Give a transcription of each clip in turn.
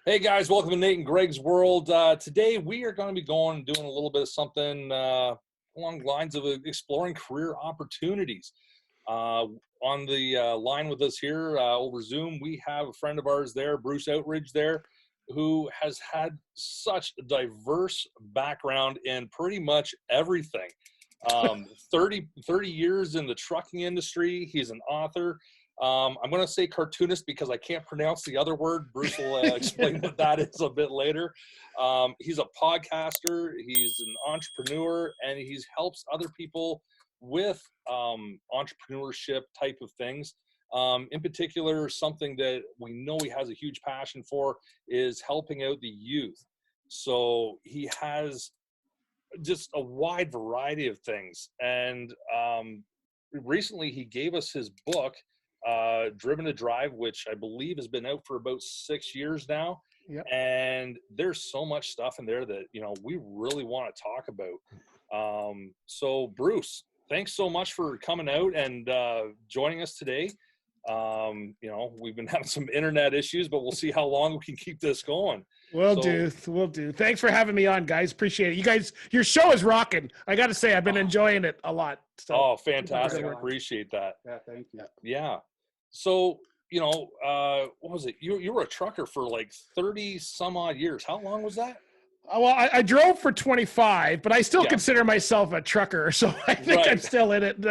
Hey guys, welcome to Nate and Greg's World. Today we are going to be doing a little bit of something along the lines of exploring career opportunities. On the line with us here over Zoom, we have a friend of ours there, Bruce Outridge there, who has had such a diverse background in pretty much everything. 30 years in the trucking industry. He's an author. I'm going to say cartoonist because I can't pronounce the other word. Bruce will explain what that is a bit later. He's a podcaster, he's an entrepreneur, and he helps other people with entrepreneurship type of things. In particular, something that we know he has a huge passion for is helping out the youth. So he has just a wide variety of things. And recently he gave us his book, Driven to Drive, which I believe has been out for about 6 years now. Yep. And there's so much stuff in there that, we really want to talk about. So Bruce, thanks so much for coming out and joining us today. We've been having some internet issues, but we'll see how long we can keep this going. We'll do. Thanks for having me on, guys. Appreciate it. You guys, your show is rocking. I got to say, I've been enjoying it a lot. So, fantastic. Appreciate that. Yeah, thank you. Yeah. So, what was it? You were a trucker for like 30 some odd years. How long was that? Well, I drove for 25, but I still consider myself a trucker. So I think I'm still in it.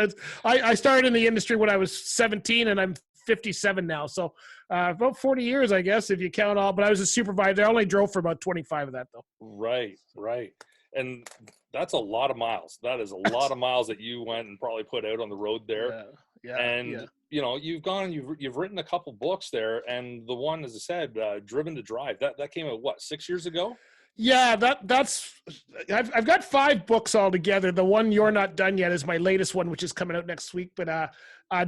I started in the industry when I was 17 and I'm 57 now. So about 40 years, I guess, if you count all, but I was a supervisor. I only drove for about 25 of that though. Right. And that's a lot of miles. That is a lot of miles that you went and probably put out on the road there. Yeah. You've written a couple books there, and the one, as I said, Driven to Drive, that came out, 6 years ago? Yeah, I've got 5 books altogether. The one You're Not Done Yet is my latest one, which is coming out next week. But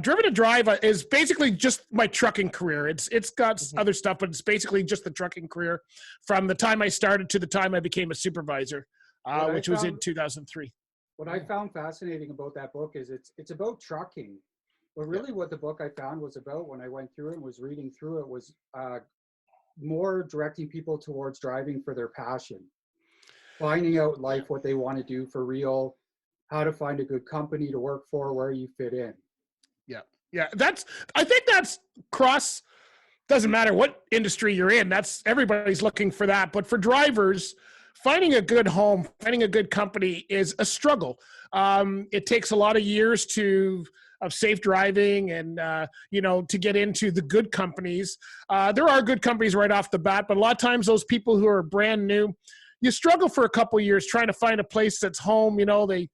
Driven to Drive is basically just my trucking career. It's got other stuff, but it's basically just the trucking career from the time I started to the time I became a supervisor, which was in 2003. What I found fascinating about that book is it's about trucking. But really what the book I found was about when I went through it and was reading through it was more directing people towards driving for their passion, finding out life, what they want to do for real, how to find a good company to work for, where you fit in. Yeah. I think that's doesn't matter what industry you're in. Everybody's looking for that. But for drivers, finding a good home, finding a good company is a struggle. It takes a lot of years of safe driving and, to get into the good companies. There are good companies right off the bat, but a lot of times those people who are brand new, you struggle for a couple of years trying to find a place that's home. They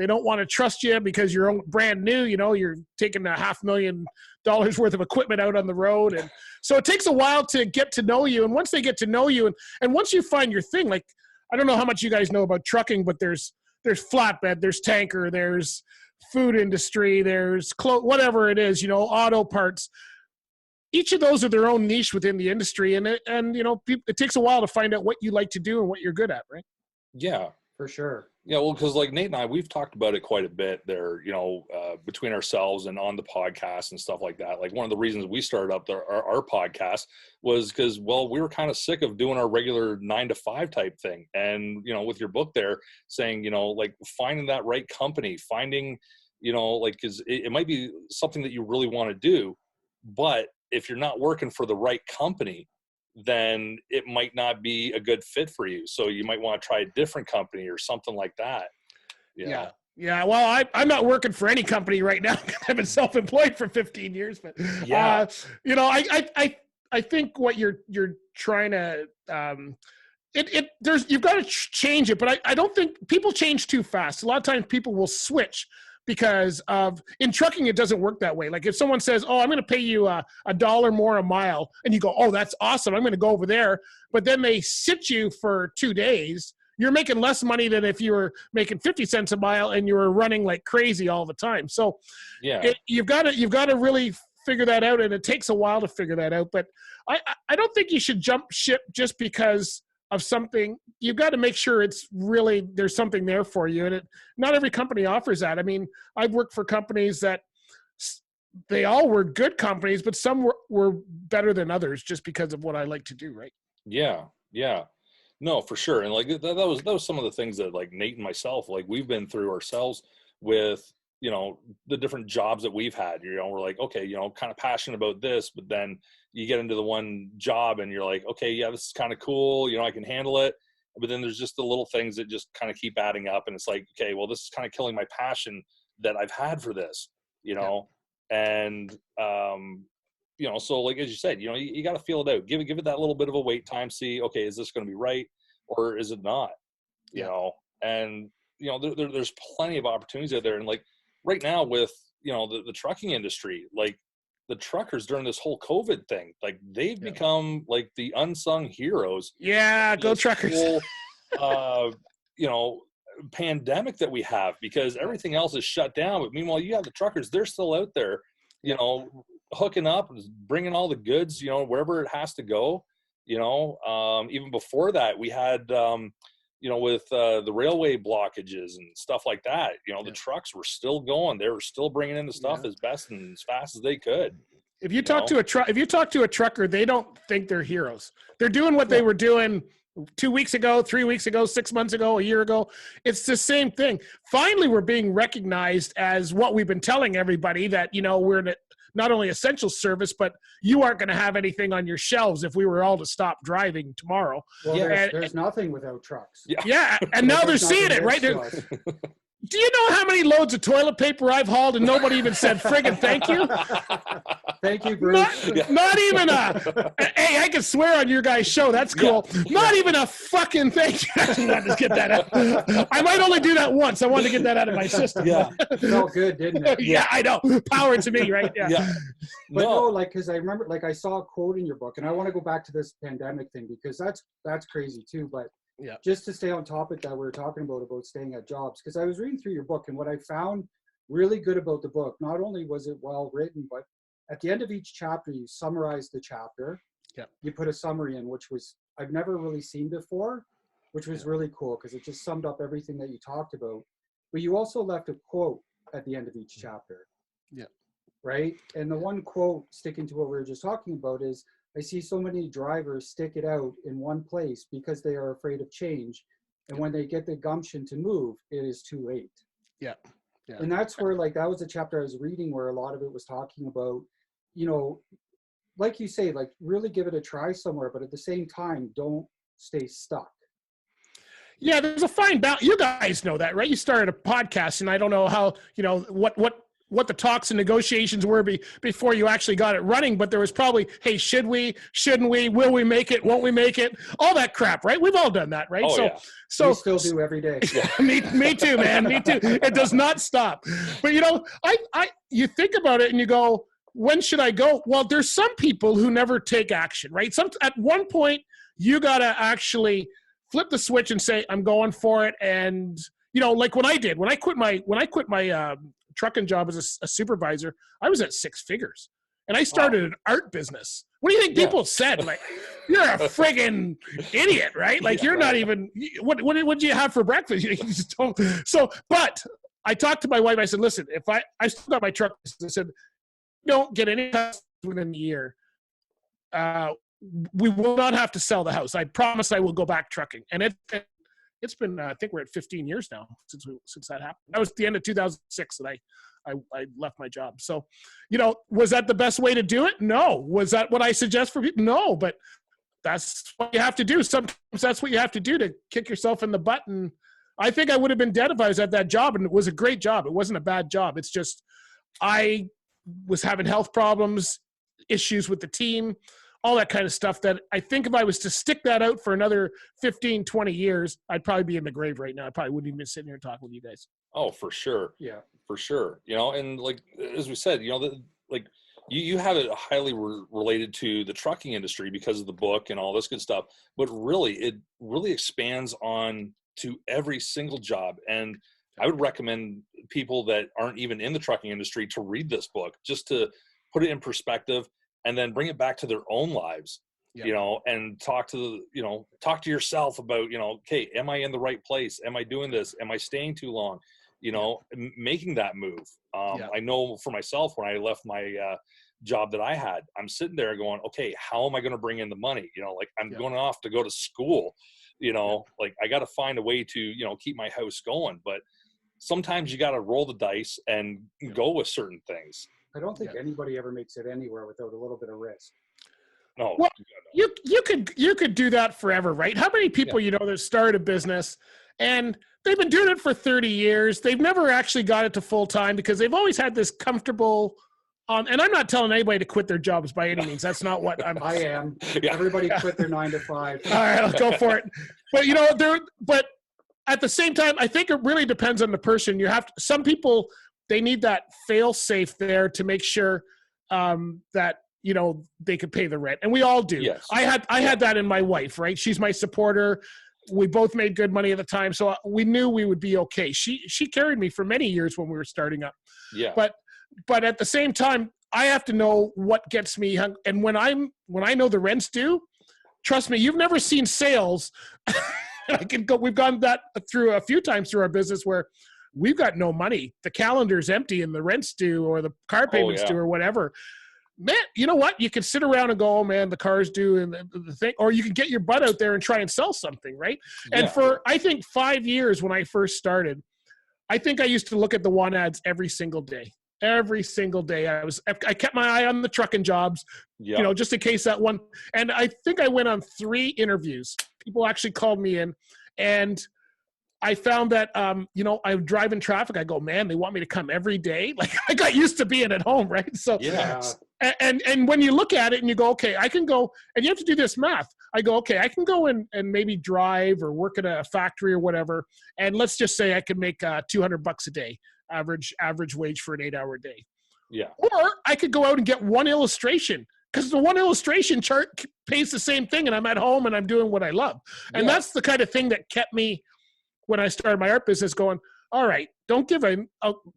don't want to trust you because you're brand new, you're taking $500,000 worth of equipment out on the road. And so it takes a while to get to know you. And once they get to know you and once you find your thing, like, I don't know how much you guys know about trucking, but there's flatbed, there's tanker, there's food industry, there's whatever it is, auto parts. Each of those are their own niche within the industry. And it takes a while to find out what you like to do and what you're good at, right? Yeah, for sure. Yeah, well, because like Nate and I, we've talked about it quite a bit there, between ourselves and on the podcast and stuff like that. Like one of the reasons we started up our podcast was because, we were kind of sick of doing our regular 9-to-5 type thing. And, with your book there saying, like finding that right company, finding, because it might be something that you really want to do, but if you're not working for the right company, then it might not be a good fit for you. So you might want to try a different company or something like that. Yeah. Well, I'm not working for any company right now. I've been self-employed for 15 years, but I think what you're trying to, you've got to change it, but I don't think people change too fast. A lot of times people will switch because in trucking, it doesn't work that way. Like if someone says, I'm going to pay you $1 more a mile, and you go, oh, that's awesome, I'm going to go over there. But then they sit you for 2 days. You're making less money than if you were making 50 cents a mile and you were running like crazy all the time. So you've got to really figure that out. And it takes a while to figure that out, but I don't think you should jump ship just because of something. You've got to make sure there's something there for you. And not every company offers that. I mean, I've worked for companies that they all were good companies, but some were better than others just because of what I like to do. Right. Yeah, yeah. No, for sure. And like that was some of the things that like Nate and myself, like we've been through ourselves with, the different jobs that we've had. We're like, okay, kind of passionate about this, but then you get into the one job and you're like, okay, yeah, this is kind of cool, I can handle it. But then there's just the little things that just kind of keep adding up, and it's like, okay, well, this is kind of killing my passion that I've had for this, and so like as you said, you got to feel it out, give it that little bit of a wait time, see, okay, is this going to be right or is it not? And there's plenty of opportunities out there, and like right now with the trucking industry, like the truckers during this whole COVID thing, like they've become like the unsung heroes. Yeah, go truckers. Whole, pandemic that we have, because everything else is shut down. But meanwhile, you have the truckers; they're still out there, hooking up, bringing all the goods, wherever it has to go. Even before that, we had, with the railway blockages and stuff like that, the trucks were still going. They were still bringing in the stuff as best and as fast as they could. If you talk to a trucker, they don't think they're heroes. They're doing what they were doing 2 weeks ago, 3 weeks ago, 6 months ago, a year ago. It's the same thing. Finally, we're being recognized as what we've been telling everybody, that, we're in not only essential service, but you aren't going to have anything on your shelves if we were all to stop driving tomorrow. Well, there's nothing without trucks. Yeah, and now they're seeing it, right? Do you know how many loads of toilet paper I've hauled and nobody even said friggin' thank you? Thank you, Bruce. Not even hey, I can swear on your guys' show. That's cool. Not even a fucking thank you. I just wanted to get that out. I might only do that once. I wanted to get that out of my system. Yeah. It felt good, didn't it? Yeah, I know. Power to me, right? Yeah. But no, because I remember, I saw a quote in your book, and I want to go back to this pandemic thing, because that's crazy too. But just to stay on topic that we were talking about staying at jobs, because I was reading through your book, and what I found really good about the book, not only was it well written, but at the end of each chapter, you summarize the chapter. Yeah. You put a summary in, which was I've never really seen before, which was really cool, because it just summed up everything that you talked about. But you also left a quote at the end of each chapter. Yeah. Right? And the one quote, sticking to what we were just talking about, is, I see so many drivers stick it out in one place because they are afraid of change. And when they get the gumption to move, it is too late. Yeah. And that's where, that was a chapter I was reading where a lot of it was talking about, like you say, really give it a try somewhere, but at the same time, don't stay stuck. Yeah, there's a fine balance. You guys know that, right? You started a podcast, and I don't know how, what the talks and negotiations were before you actually got it running, but there was probably, hey, should we, shouldn't we, will we make it, won't we make it, all that crap, right? We've all done that, right? Oh, so we still do every day. me too, man, me too. It does not stop. But you think about it and you go, when should I go? Well, there's some people who never take action, right? At one point, you got to actually flip the switch and say, I'm going for it. And, like when I quit my trucking job as a supervisor, I was at six figures, and I started an art business. What do you think people said? Like, you're a friggin' idiot, right? Like, you're not even, what do you have for breakfast? You just don't. So, but I talked to my wife. I said, listen, if I still got my truck, I said, don't get any customers within a year. We will not have to sell the house. I promise I will go back trucking. And it's been, I think we're at 15 years now since that happened. That was at the end of 2006 that I left my job. So, was that the best way to do it? No. Was that what I suggest for people? No, but that's what you have to do. Sometimes that's what you have to do to kick yourself in the butt. And I think I would have been dead if I was at that job, and it was a great job. It wasn't a bad job. It's just, I was having health problems, issues with the team, all that kind of stuff, that I think if I was to stick that out for another 15, 20 years, I'd probably be in the grave right now. I probably wouldn't even be sitting here talking with you guys. Oh, for sure. Yeah, for sure. And as we said, you have it highly related to the trucking industry because of the book and all this good stuff, but really, it really expands on to every single job. And I would recommend people that aren't even in the trucking industry to read this book, just to put it in perspective, and then bring it back to their own lives, and talk to yourself about, okay, am I in the right place? Am I doing this? Am I staying too long? Making that move. I know for myself, when I left my job that I had, I'm sitting there going, okay, how am I going to bring in the money? You know, like I'm going off to go to school, you know, like I got to find a way to, you know, keep my house going. But sometimes you got to roll the dice and go with certain things. I don't think anybody ever makes it anywhere without a little bit of risk. No, well, you could do that forever, right? How many people you know that start a business and they've been doing it for 30 years? They've never actually got it to full time because they've always had this comfortable. And I'm not telling anybody to quit their jobs by any means. That's not what I am. Everybody quit their 9 to 5. All right, let's go for it. But you know, but at the same time, I think it really depends on the person. You have some people, they need that fail safe there to make sure that, you know, they could pay the rent, and we all do. Yes. I had that in my wife, right? She's my supporter. We both made good money at the time, so we knew we would be okay. She carried me for many years when we were starting up. Yeah. But at the same time, I have to know what gets me hung. And when I know the rent's due, trust me, you've never seen sales. We've gone that through a few times through our business where we've got no money. The calendar's empty and the rent's due or the car payment's due or whatever. Man, you know what? You can sit around and go, oh man, the car's due and the thing, or you can get your butt out there and try and sell something, right? And for, I think 5 years when I first started, I think I used to look at the want ads every single day. Every single day. I kept my eye on the trucking jobs, you know, just in case that one. And I think I went on 3 interviews. People actually called me in, and I found that, you know, I would drive in traffic. I go, man, they want me to come every day. Like I got used to being at home, right? So, and when you look at it and you go, okay, I can go, and you have to do this math. I go, okay, I can go and maybe drive or work at a factory or whatever. And let's just say I can make $200 a day, average wage for an 8-hour day. Yeah. Or I could go out and get one illustration, because the one illustration chart pays the same thing, and I'm at home and I'm doing what I love. And that's the kind of thing that kept me, when I started my art business, going, all right, don't give in.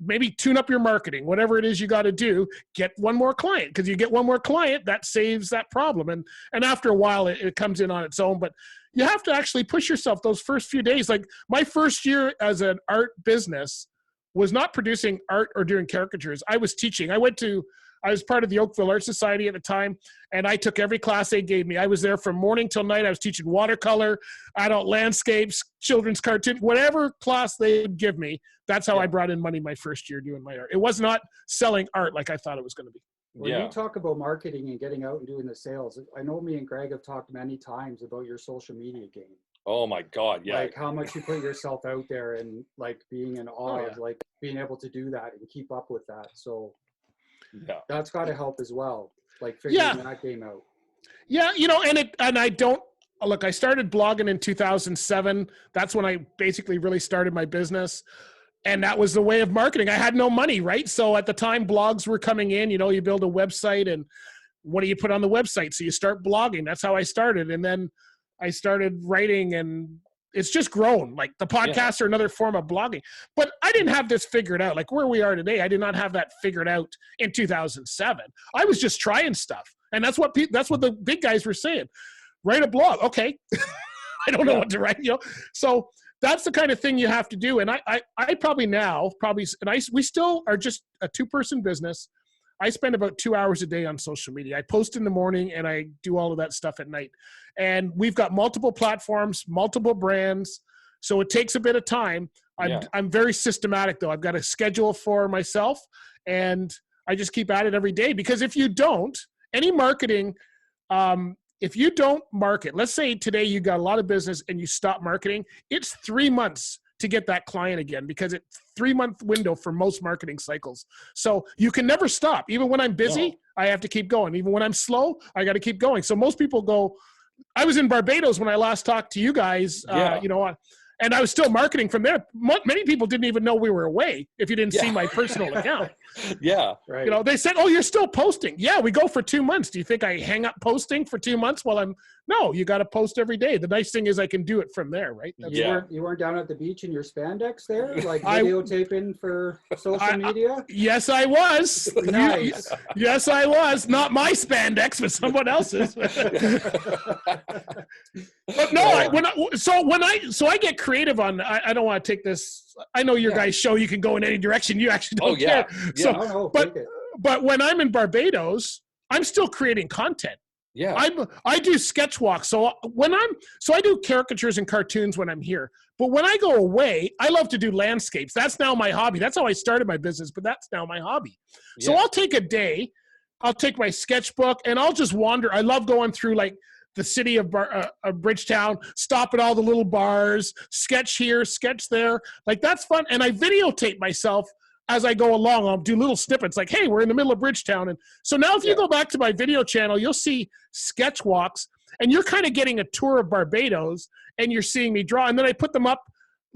Maybe tune up your marketing, whatever it is you got to do. Get one more client, because you get one more client, that saves that problem. And after a while, it comes in on its own. But you have to actually push yourself those first few days. Like my first year as an art business was not producing art or doing caricatures. I was teaching. I was part of the Oakville Art Society at the time, and I took every class they gave me. I was there from morning till night. I was teaching watercolor, adult landscapes, children's cartoon, whatever class they would give me. That's how I brought in money my first year doing my art. It was not selling art like I thought it was going to be. When you talk about marketing and getting out and doing the sales, I know me and Greg have talked many times about your social media game. Oh my God, yeah. Like how much you put yourself out there and like being in awe of like being able to do that and keep up with that. So that's got to help as well, like figuring that game out. Yeah, you know, and I don't look. I started blogging in 2007. That's when I basically really started my business, and that was the way of marketing. I had no money, right? So at the time, blogs were coming in. You know, you build a website, and what do you put on the website? So you start blogging. That's how I started, and then I started writing, and it's just grown. Like the podcasts are another form of blogging. But I didn't have this figured out. Like where we are today, I did not have that figured out in 2007. I was just trying stuff. And that's what the big guys were saying. Write a blog. Okay. I don't know what to write, you know? So that's the kind of thing you have to do. And I we still are just a 2-person business. I spend about 2 hours a day on social media. I post in the morning and I do all of that stuff at night. And we've got multiple platforms, multiple brands. So it takes a bit of time. I'm very systematic though. I've got a schedule for myself and I just keep at it every day, because if you don't, any marketing, if you don't market, let's say today you got a lot of business and you stop marketing, it's 3 months to get that client again, because it's 3-month window for most marketing cycles. So you can never stop. Even when I'm busy, I have to keep going. Even when I'm slow, I got to keep going. So most people go, I was in Barbados when I last talked to you guys, you know, and I was still marketing from there. Many people didn't even know we were away if you didn't see my personal account. Right. You know, they said, oh, you're still posting. Yeah, we go for 2 months. Do you think I hang up posting for 2 months while no, you got to post every day. The nice thing is I can do it from there, right? You weren't down at the beach in your spandex there, like videotaping for social media? Yes, I was. Nice. Yes, I was. Not my spandex, but someone else's. But no, so I get creative on, I don't want to take this. I know your guys' show, you can go in any direction. You actually don't care. So, But when I'm in Barbados, I'm still creating content. Yeah. I do sketch walks. So I do caricatures and cartoons when I'm here. But when I go away, I love to do landscapes. That's now my hobby. That's how I started my business, but that's now my hobby. So Yeah. I'll take a day, I'll take my sketchbook, and I'll just wander. I love going through like the city of Bridgetown, stop at all the little bars, sketch here, sketch there. Like, that's fun. And I videotape myself as I go along. I'll do little snippets like, hey, we're in the middle of Bridgetown. And so now if you go back to my video channel, you'll see sketch walks, and you're kind of getting a tour of Barbados, and you're seeing me draw. And then I put them up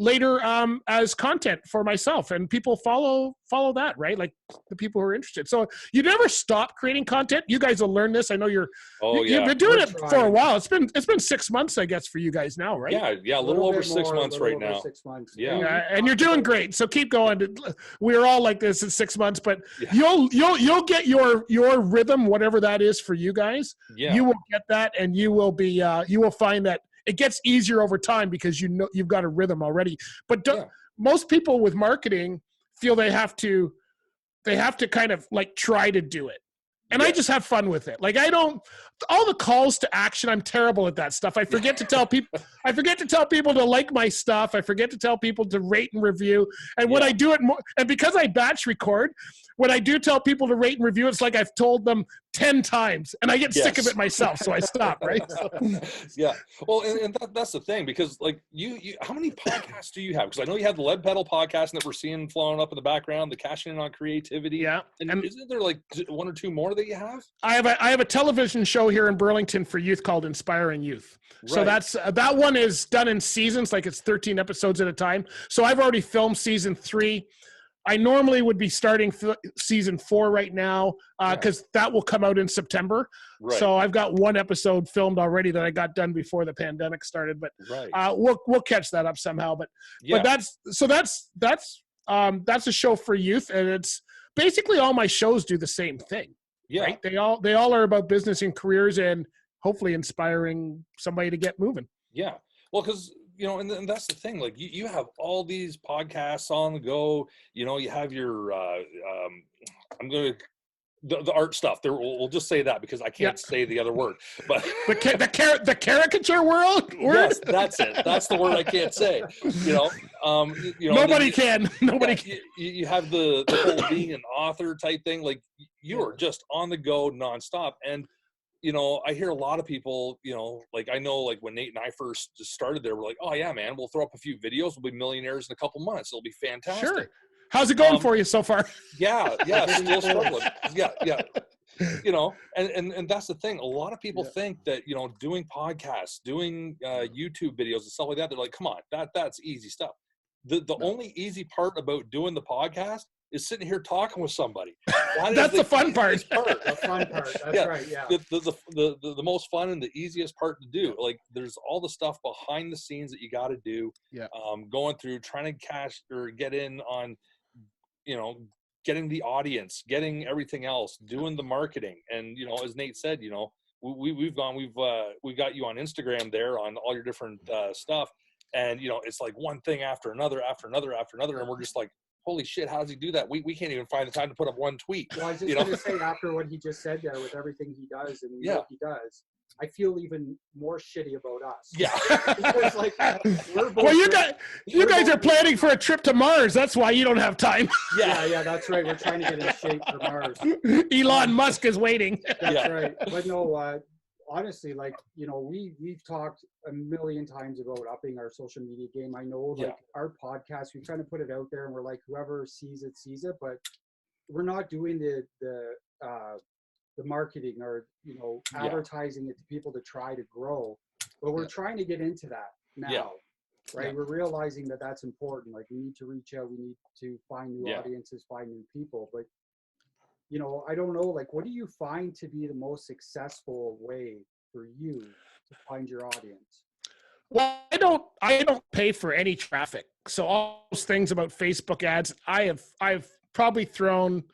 later as content for myself, and people follow that, right? Like the people who are interested. So you never stop creating content. You guys will learn this. I know you've been doing it for a while. It's been 6 months, I guess, for you guys now, right? Yeah, a little over 6 months right now. 6 months. Yeah. And you're doing great. So keep going. We're all like this in 6 months, but you'll get your rhythm, whatever that is for you guys. Yeah. You will get that, and you will be you will find that it gets easier over time because you know you've got a rhythm already. But most people with marketing feel they have to kind of like try to do it. And I just have fun with it. Like, all the calls to action, I'm terrible at that stuff. I forget to tell people to like my stuff. I forget to tell people to rate and review. And when I do it more, and because I batch record, when I do tell people to rate and review, it's like I've told them 10 times, and I get sick of it myself. So I stop, right? So. Yeah. Well, and that's the thing, because like you, how many podcasts do you have? Because I know you have the Lead Pedal podcast that we're seeing flowing up in the background, the Cashing In on Creativity. Yeah. And isn't there like one or two more that you have? I have a television show here in Burlington for youth called Inspiring Youth. Right. So that's that one is done in seasons, like it's 13 episodes at a time. So I've already filmed season 3. I normally would be starting season 4 right now because that will come out in September. Right. So I've got one episode filmed already that I got done before the pandemic started. But we'll catch that up somehow. But that's a show for youth, and it's basically all my shows do the same thing. Yeah, right? They all are about business and careers, and hopefully inspiring somebody to get moving. Yeah, well, because. And that's the thing. Like you have all these podcasts on the go. You have your the art stuff. There, we'll just say that because I can't say the other word. But the caricature world. Yes, that's it. That's the word I can't say. Nobody can. You have the whole being an author type thing. Like you are just on the go nonstop. And I hear a lot of people, like I know, like when Nate and I first just started there, we're like, oh yeah, man, we'll throw up a few videos. We'll be millionaires in a couple months. It'll be fantastic. Sure. How's it going for you so far? Yeah. Still struggling. Yeah. And that's the thing. A lot of people think that, doing podcasts, doing YouTube videos and stuff like that, they're like, come on, that's easy stuff. The only easy part about doing the podcast is sitting here talking with somebody. That's the fun part. The fun part. That's right. Yeah. The most fun and the easiest part to do. Like there's all the stuff behind the scenes that you got to do. Yeah. Going through trying to cash or get in on, getting the audience, getting everything else, doing the marketing, and as Nate said, we've got you on Instagram there on all your different stuff, and it's like one thing after another, and we're just like, holy shit, how does he do that? We can't even find the time to put up one tweet. Well, I was just going to say, after what he just said there, with everything he does and what he does, I feel even more shitty about us. Yeah. Because, like, we're both, well, you guys are planning for a trip to Mars. That's why you don't have time. Yeah, that's right. We're trying to get in shape for Mars. Elon Musk is waiting. That's right. But no, honestly, like, we've talked a million times about upping our social media game. I know, like, our podcast, we're trying to put it out there, and we're like, whoever sees it, but we're not doing the marketing or, advertising it to people to try to grow. But we're trying to get into that now, right? Yeah. We're realizing that that's important. Like, we need to reach out. We need to find new audiences, find new people. But I don't know, like, what do you find to be the most successful way for you to find your audience? Well, I don't pay for any traffic. So all those things about Facebook ads, I've probably thrown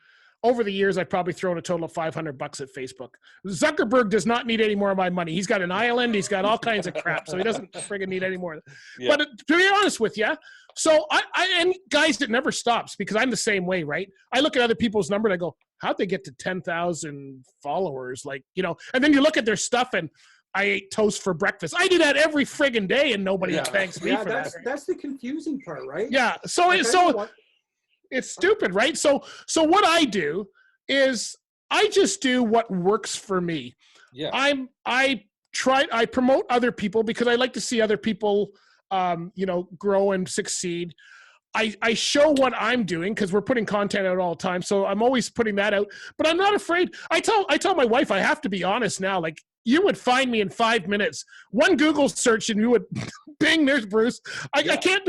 over the years, I've probably thrown a total of $500 at Facebook. Zuckerberg does not need any more of my money. He's got an island. He's got all kinds of crap. So he doesn't friggin' need any more. Yeah. But to be honest with you, so and guys, it never stops because I'm the same way, right? I look at other people's number and I go, how'd they get to 10,000 followers? Like, you know, and then you look at their stuff and I ate toast for breakfast. I do that every friggin' day and nobody thanks me for that. That's the confusing part, right? Yeah. So it's stupid, right? So what I do is I just do what works for me. Yeah. I promote other people because I like to see other people, you know, grow and succeed. I show what I'm doing because we're putting content out all the time. So I'm always putting that out, but I'm not afraid. I tell my wife, I have to be honest now. Like, you would find me in 5 minutes, one Google search and you would bing, there's Bruce. I can't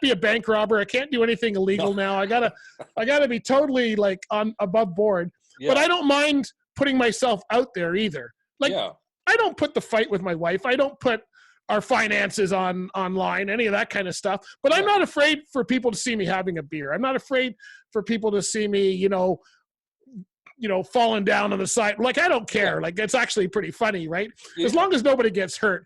be a bank robber. I can't do anything illegal now. I gotta be totally like on above board, but I don't mind putting myself out there either. Like, I don't put the fight with my wife. I don't put our finances online, any of that kind of stuff. But I'm not afraid for people to see me having a beer. I'm not afraid for people to see me, you know, falling down on the side. Like, I don't care. Like, it's actually pretty funny, right? As long as nobody gets hurt.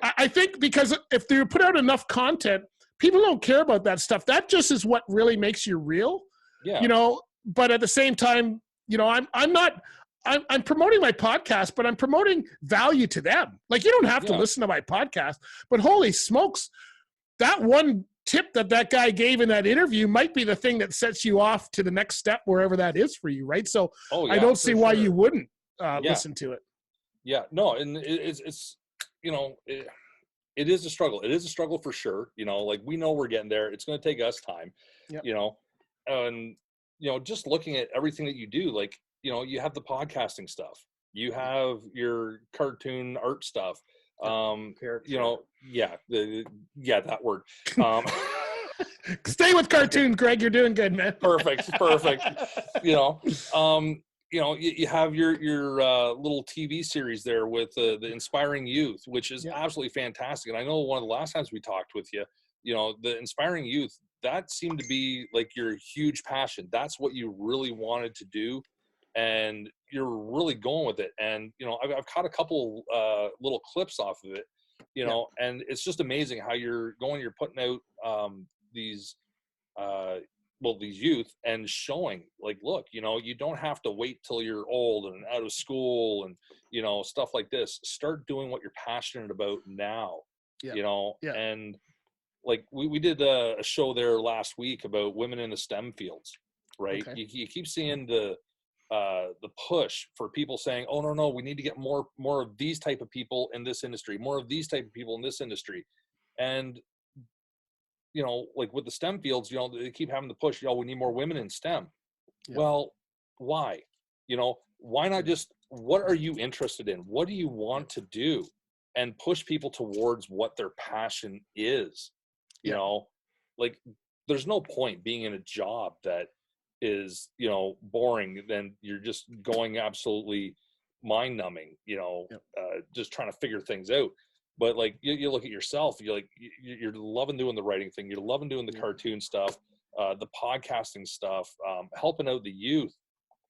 I think because if you put out enough content, people don't care about that stuff. That just is what really makes you real. Yeah. You know, but at the same time, you know, I'm promoting my podcast, but I'm promoting value to them. Like, you don't have to listen to my podcast, but holy smokes, that one tip that guy gave in that interview might be the thing that sets you off to the next step, wherever that is for you. Right. So I don't see why you wouldn't listen to it. Yeah, no. And it's, you know, it is a struggle. It is a struggle for sure. You know, like, we know we're getting there. It's going to take us time, you know, and, you know, just looking at everything that you do, like, you know, you have the podcasting stuff, you have your cartoon art stuff, you know, that word. Stay with cartoons, Greg. You're doing good, man. Perfect. You know, you have your little TV series there with the Inspiring Youth, which is absolutely fantastic. And I know one of the last times we talked with you, you know, the Inspiring Youth, that seemed to be like your huge passion. That's what you really wanted to do. And you're really going with it. And, you know, I've caught a couple little clips off of it, you know, and it's just amazing how you're putting out these youth and showing, like, look, you know, you don't have to wait till you're old and out of school and, you know, stuff like this. Start doing what you're passionate about now, you know, and like we did a show there last week about women in the STEM fields, right? Okay. You keep seeing the push for people saying, oh, no, we need to get more of these type of people in this industry, more of these type of people in this industry. And, you know, like with the STEM fields, you know, they keep having the push, we need more women in STEM. Yeah. Well, why? You know, why not just, what are you interested in? What do you want to do? And push people towards what their passion is. You know, like, there's no point being in a job that is, you know, boring, then you're just going absolutely mind numbing, you know, just trying to figure things out. But like, you look at yourself, you're loving doing the writing thing. You're loving doing the cartoon stuff, the podcasting stuff, helping out the youth,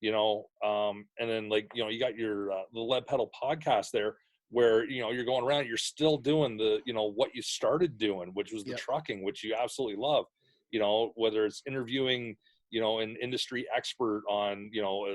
you know, and then, like, you know, you got your, the Lead Pedal podcast there where, you know, you're going around, you're still doing the, you know, what you started doing, which was the trucking, which you absolutely love, you know, whether it's interviewing, you know, an industry expert on, you know,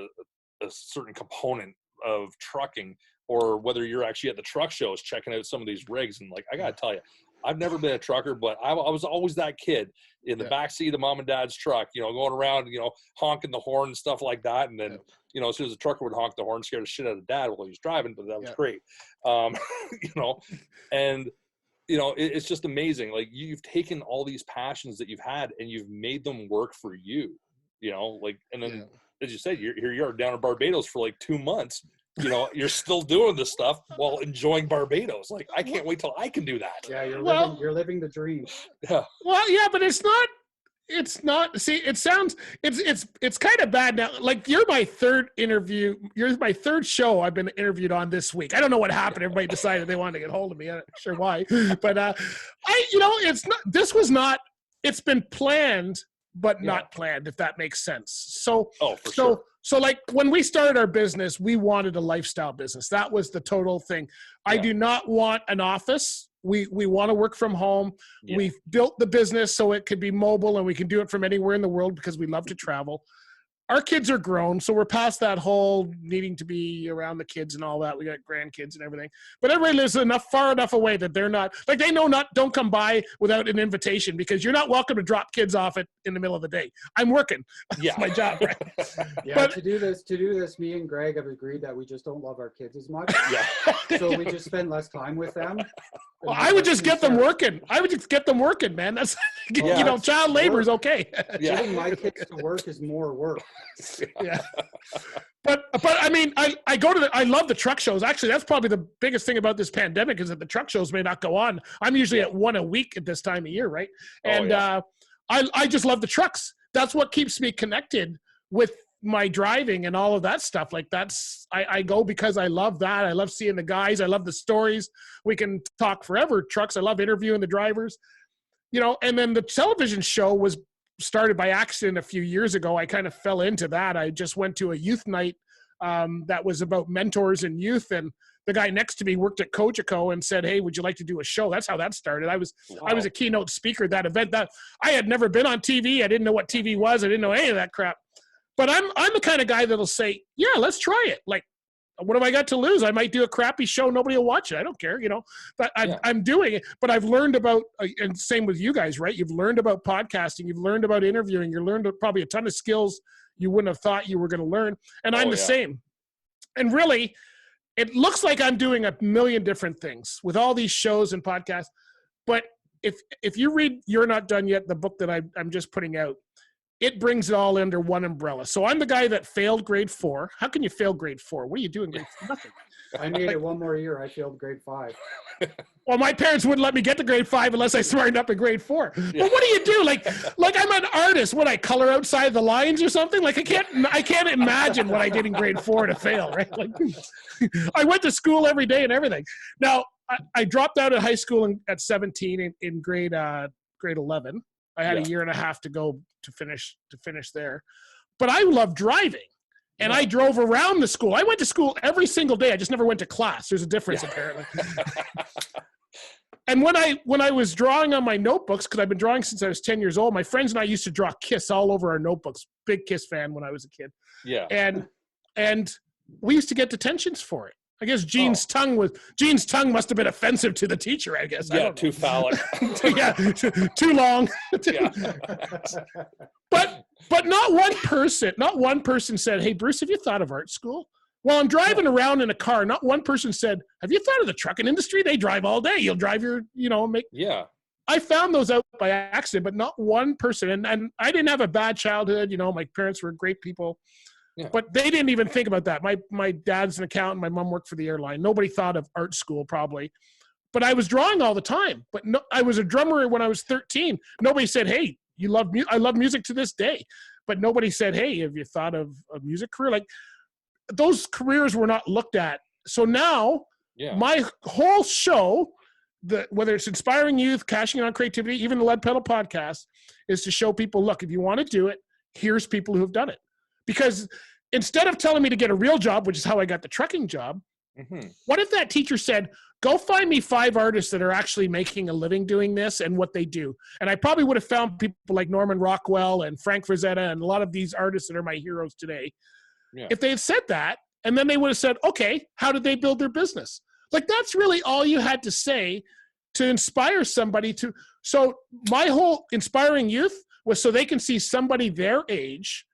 a certain component of trucking, or whether you're actually at the truck shows checking out some of these rigs. And like, I gotta tell you, I've never been a trucker, but I was always that kid in the backseat of mom and dad's truck, you know, going around, you know, honking the horn and stuff like that. And then, you know, as soon as the trucker would honk the horn, scared the shit out of dad while he was driving, but that was great. You know, and, you know, it's just amazing. Like, you've taken all these passions that you've had and you've made them work for you, you know, like, and then, as you said, here you are down in Barbados for like 2 months, you know, you're still doing this stuff while enjoying Barbados. Like, I can't wait till I can do that. Yeah. You're living the dream. Yeah. Well, yeah, but it's not, see, it sounds, it's kind of bad now. Like, you're my third show I've been interviewed on this week. I don't know what happened. Everybody decided they wanted to get hold of me. I'm not sure why, but it's been planned, but not planned, if that makes sense. So, so like, when we started our business, we wanted a lifestyle business. That was the total thing. I do not want an office. We want to work from home. Yeah. We've built the business so it could be mobile and we can do it from anywhere in the world because we love to travel. our kids are grown, so we're past that whole needing to be around the kids and all that. We got grandkids and everything, but everybody lives far enough away that they're not like, they know not, don't come by without an invitation, because you're not welcome to drop kids off in the middle of the day. I'm working. Yeah. That's my job, right? Yeah, But- to do this, me and Greg have agreed that we just don't love our kids as much. Yeah. So we just spend less time with them. Well, I would just get them working. I would just get them working, man. That's, child labor is okay. Yeah. Getting my kids to work is more work. Yeah. But I mean, I go to I love the truck shows. Actually, that's probably the biggest thing about this pandemic, is that the truck shows may not go on. I'm usually at one a week at this time of year, right? And I just love the trucks. That's what keeps me connected with my driving and all of that stuff. Like I go because I love that. I love seeing the guys. I love the stories. We can talk forever. Trucks. I love interviewing the drivers, and then the television show was started by accident a few years ago. I kind of fell into that. I just went to a youth night that was about mentors and youth. And the guy next to me worked at Cogeco and said, "Hey, would you like to do a show?" That's how that started. I was a keynote speaker at that event. That I had never been on TV. I didn't know what TV was. I didn't know any of that crap. But I'm the kind of guy that'll say, "Yeah, let's try it." Like, what have I got to lose? I might do a crappy show. Nobody will watch it. I don't care, but I'm doing it. But I've learned about, and same with you guys, right? You've learned about podcasting. You've learned about interviewing. You learned probably a ton of skills you wouldn't have thought you were going to learn. And I'm the same. And really, it looks like I'm doing a million different things with all these shows and podcasts. But if you read You're Not Done Yet, the book that I'm just putting out, it brings it all under one umbrella. So I'm the guy that failed grade 4. How can you fail grade 4? What are you doing grade 4? Nothing. I made it one more year. I failed grade 5. Well, my parents wouldn't let me get to grade 5 unless I smartened up in grade 4. Yeah. But what do you do? Like I'm an artist. What, I color outside the lines or something? Like I can't imagine what I did in grade 4 to fail, right? Like I went to school every day and everything. Now I dropped out of high school at 17 in grade 11. I had a year and a half to go to finish there. But I love driving. And I drove around the school. I went to school every single day. I just never went to class. There's a difference, apparently. And when I was drawing on my notebooks, because I've been drawing since I was 10 years old, my friends and I used to draw Kiss all over our notebooks. Big Kiss fan when I was a kid. Yeah. And we used to get detentions for it. I guess Gene's tongue must have been offensive to the teacher, I guess. Yeah, too phallic. Yeah, too long. But not one person said, "Hey, Bruce, have you thought of art school?" While I'm driving around in a car, not one person said, "Have you thought of the trucking industry? They drive all day. You'll drive your, Yeah. I found those out by accident, but not one person. And I didn't have a bad childhood. My parents were great people. Yeah. But they didn't even think about that. My dad's an accountant. My mom worked for the airline. Nobody thought of art school probably. But I was drawing all the time. But no, I was a drummer when I was 13. Nobody said, "Hey, I love music to this day." But nobody said, "Hey, have you thought of a music career?" Like those careers were not looked at. So now my whole show, whether it's inspiring youth, cashing in on creativity, even the Lead Pedal podcast, is to show people, look, if you want to do it, here's people who have done it. Because instead of telling me to get a real job, which is how I got the trucking job, what if that teacher said, "Go find me 5 artists that are actually making a living doing this and what they do"? And I probably would have found people like Norman Rockwell and Frank Frazetta and a lot of these artists that are my heroes today. Yeah. If they had said that, and then they would have said, "Okay, how did they build their business?" Like that's really all you had to say to inspire somebody to. So my whole inspiring youth was so they can see somebody their age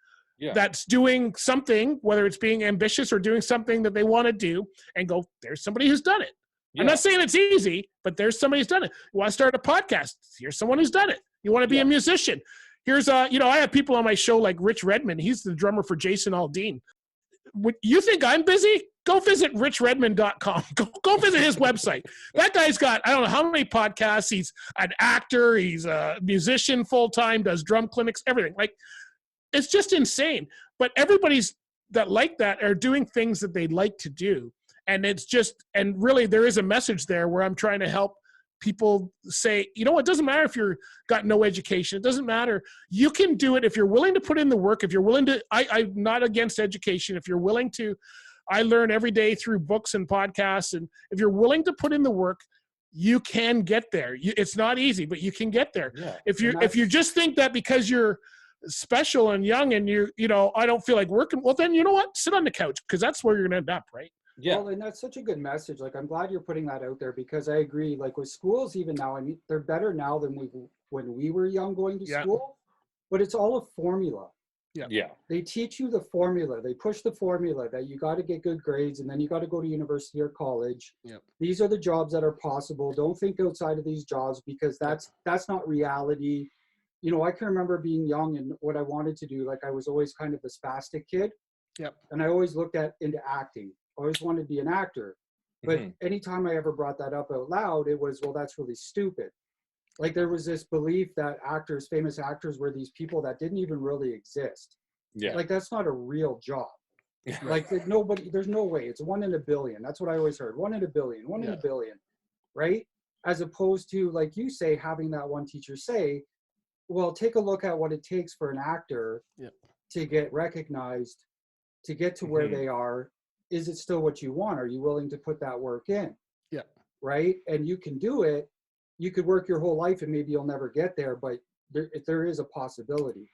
that's doing something, whether it's being ambitious or doing something that they want to do, and go, "There's somebody who's done it." Yeah. I'm not saying it's easy, but there's somebody who's done it. You want to start a podcast? Here's someone who's done it. You want to be a musician? Here's I have people on my show like Rich Redmond. He's the drummer for Jason Aldean. You think I'm busy? Go visit richredmond.com. Go visit his website. That guy's got, I don't know how many podcasts. He's an actor. He's a musician full-time, does drum clinics, everything. Like, it's just insane. But everybody's that like that are doing things that they like to do. And it's just, and really there is a message there where I'm trying to help people say, it doesn't matter if you're got no education. It doesn't matter. You can do it if you're willing to put in the work, if you're willing to, I'm not against education. If you're willing to, I learn every day through books and podcasts. And if you're willing to put in the work, you can get there. It's not easy, but you can get there. Yeah. If you just think that because you're special and young, and I don't feel like working. Well, then you know what? Sit on the couch, because that's where you're going to end up, right? Yeah. Well, and that's such a good message. Like, I'm glad you're putting that out there, because I agree. Like with schools, even now, I mean, they're better now than when we were young going to school, but it's all a formula. Yeah. They teach you the formula. They push the formula that you got to get good grades, and then you got to go to university or college. Yep. These are the jobs that are possible. Don't think outside of these jobs, because that's not reality. I can remember being young and what I wanted to do. Like, I was always kind of the spastic kid. Yep. And I always looked into acting. I always wanted to be an actor. But anytime I ever brought that up out loud, it was, well, that's really stupid. Like, there was this belief that famous actors, were these people that didn't even really exist. Yeah. Like, that's not a real job. Like, there's no way. It's 1 in a billion. That's what I always heard. 1 in a billion, 1 in a billion, right? As opposed to, like you say, having that one teacher say, well, take a look at what it takes for an actor to get recognized, to get to where they are. Is it still what you want? Are you willing to put that work in? Yeah. Right? And you can do it. You could work your whole life and maybe you'll never get there, but there is a possibility.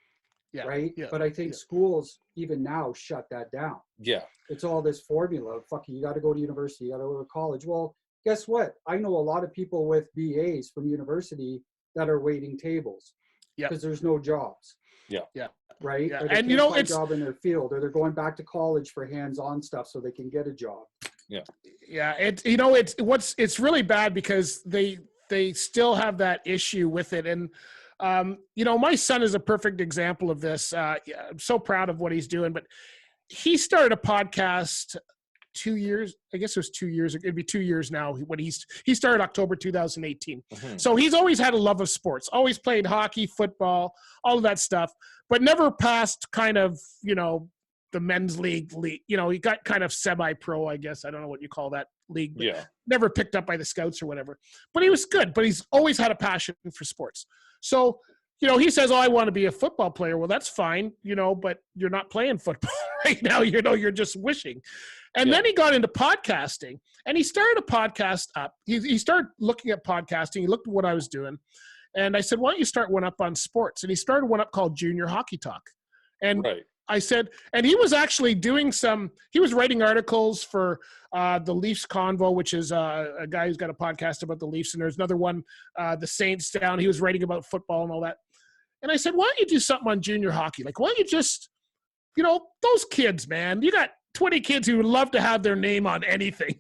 Yeah. Right? Yeah. But I think schools even now shut that down. Yeah. It's all this formula. Fuck you got to go to university, you got to go to college. Well, guess what? I know a lot of people with BAs from university that are waiting tables because there's no jobs. Yeah. Yeah. Right. Yeah. Or they and can't find a job in their field, or they're going back to college for hands-on stuff so they can get a job. Yeah. Yeah. It's really bad because they still have that issue with it. And, my son is a perfect example of this. I'm so proud of what he's doing, but he started a podcast 2 years. I guess it was 2 years. It'd be 2 years now when he started October 2018. So he's always had a love of sports, always played hockey, football, all of that stuff, but never passed kind of, the men's league. He got kind of semi-pro, I guess. I don't know what you call that league, but never picked up by the scouts or whatever. But he was good, but he's always had a passion for sports. So, he says, oh, I want to be a football player. Well, that's fine, but you're not playing football right now. You're just wishing. And then he got into podcasting, and he started a podcast up. He started looking at podcasting. He looked at what I was doing. And I said, why don't you start one up on sports? And he started one up called Junior Hockey Talk. And I said, and he was actually he was writing articles for the Leafs Convo, which is a guy who's got a podcast about the Leafs. And there's another one, the Saints Down. He was writing about football and all that. And I said, why don't you do something on junior hockey? Like, why don't you just, those kids, man, you got 20 kids who would love to have their name on anything,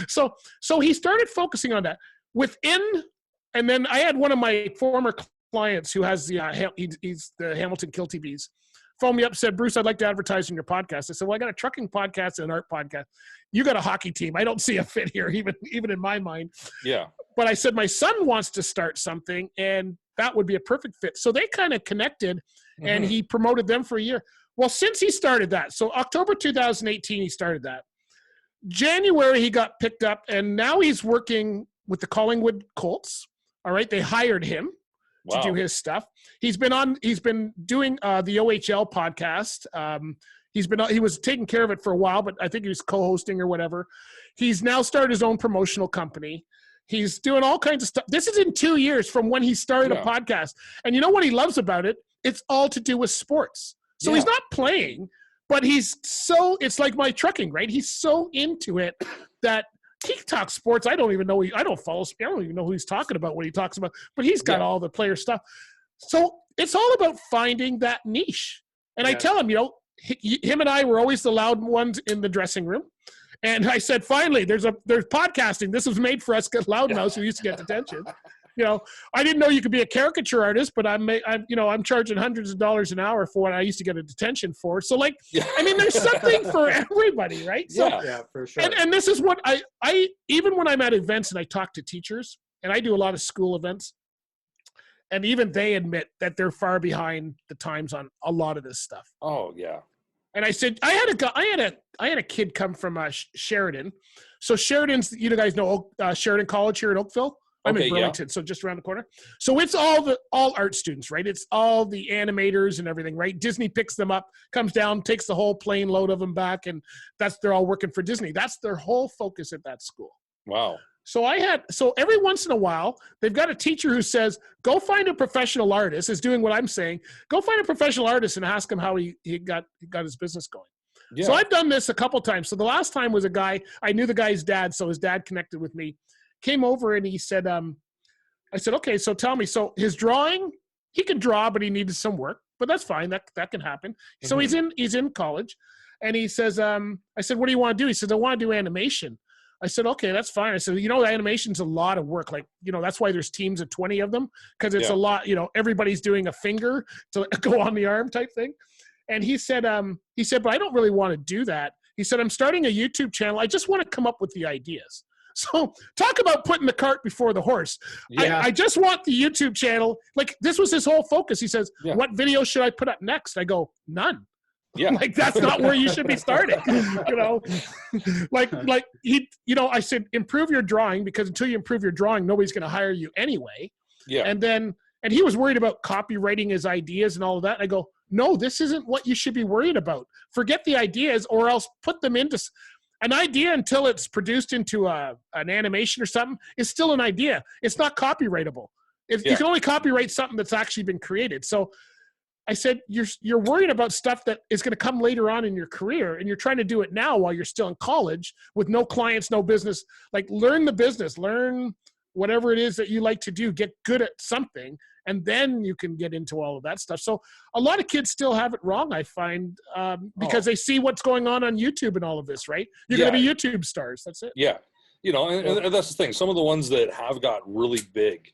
So he started focusing on that and then I had one of my former clients who has he's the Hamilton Kill TVs, phoned me up, said, Bruce, I'd like to advertise in your podcast. I said, well, I got a trucking podcast and an art podcast. You got a hockey team. I don't see a fit here, even in my mind. Yeah. But I said, my son wants to start something, and that would be a perfect fit. So they kind of connected, and he promoted them for a year. Well, since he started that, so October 2018, he started that. January, he got picked up, and now he's working with the Collingwood Colts. All right. They hired him to do his stuff. He's been doing the OHL podcast. He was taking care of it for a while, but I think he was co-hosting or whatever. He's now started his own promotional company. He's doing all kinds of stuff. This is in 2 years from when he started a podcast. And you know what he loves about it? It's all to do with sports. So he's not playing, but it's like my trucking, right? He's so into it that he talks sports. I don't even know. I don't even know who he's talking about when he talks about, but he's got all the player stuff. So it's all about finding that niche. And I tell him, him and I were always the loud ones in the dressing room. And I said, finally, there's podcasting. This was made for us loudmouths who used to get detention. I didn't know you could be a caricature artist, but I'm charging hundreds of dollars an hour for what I used to get a detention for. So there's something for everybody, right? So, for sure. And this is what I even when I'm at events and I talk to teachers, and I do a lot of school events, and even they admit that they're far behind the times on a lot of this stuff. Oh yeah. And I said, I had a kid come from Sheridan. So Sheridan's, you guys know Sheridan College here in Oakville. I'm in Burlington, so just around the corner. So it's all art students, right? It's all the animators and everything, right? Disney picks them up, comes down, takes the whole plane load of them back, and they're all working for Disney. That's their whole focus at that school. Wow. So every once in a while, they've got a teacher who says, go find a professional artist, is doing what I'm saying. Go find a professional artist and ask him how he got his business going. Yeah. So I've done this a couple times. So the last time was a guy, I knew the guy's dad, so his dad connected with me, came over and he said, I said, okay, so tell me, so his drawing, he can draw, but he needed some work, but that's fine. That can happen. So he's in college, and he says, I said, what do you want to do? He says, I want to do animation. I said, okay, that's fine. I said, animation's a lot of work. Like, that's why there's teams of 20 of them, because it's a lot, everybody's doing a finger to go on the arm type thing. And he said, but I don't really want to do that. He said, I'm starting a YouTube channel. I just want to come up with the ideas. So talk about putting the cart before the horse. Yeah. I just want the YouTube channel. Like, this was his whole focus. He says, what video should I put up next? I go, none. Yeah. Like, that's not where you should be starting. Like he, I said, improve your drawing, because until you improve your drawing, nobody's going to hire you anyway. Yeah. And he was worried about copywriting his ideas and all of that. And I go, no, this isn't what you should be worried about. Forget the ideas, or else put them into an idea until it's produced into an animation or something. Is still an idea. It's not copyrightable. You can only copyright something that's actually been created. So I said, you're worried about stuff that is going to come later on in your career, and you're trying to do it now while you're still in college with no clients, no business. Like, learn the business, learn whatever it is that you like to do, get good at something, and then you can get into all of that stuff. So a lot of kids still have it wrong, I find, because they see what's going on YouTube and all of this, right? You're going to be YouTube stars. That's it. Yeah. And that's the thing. Some of the ones that have got really big,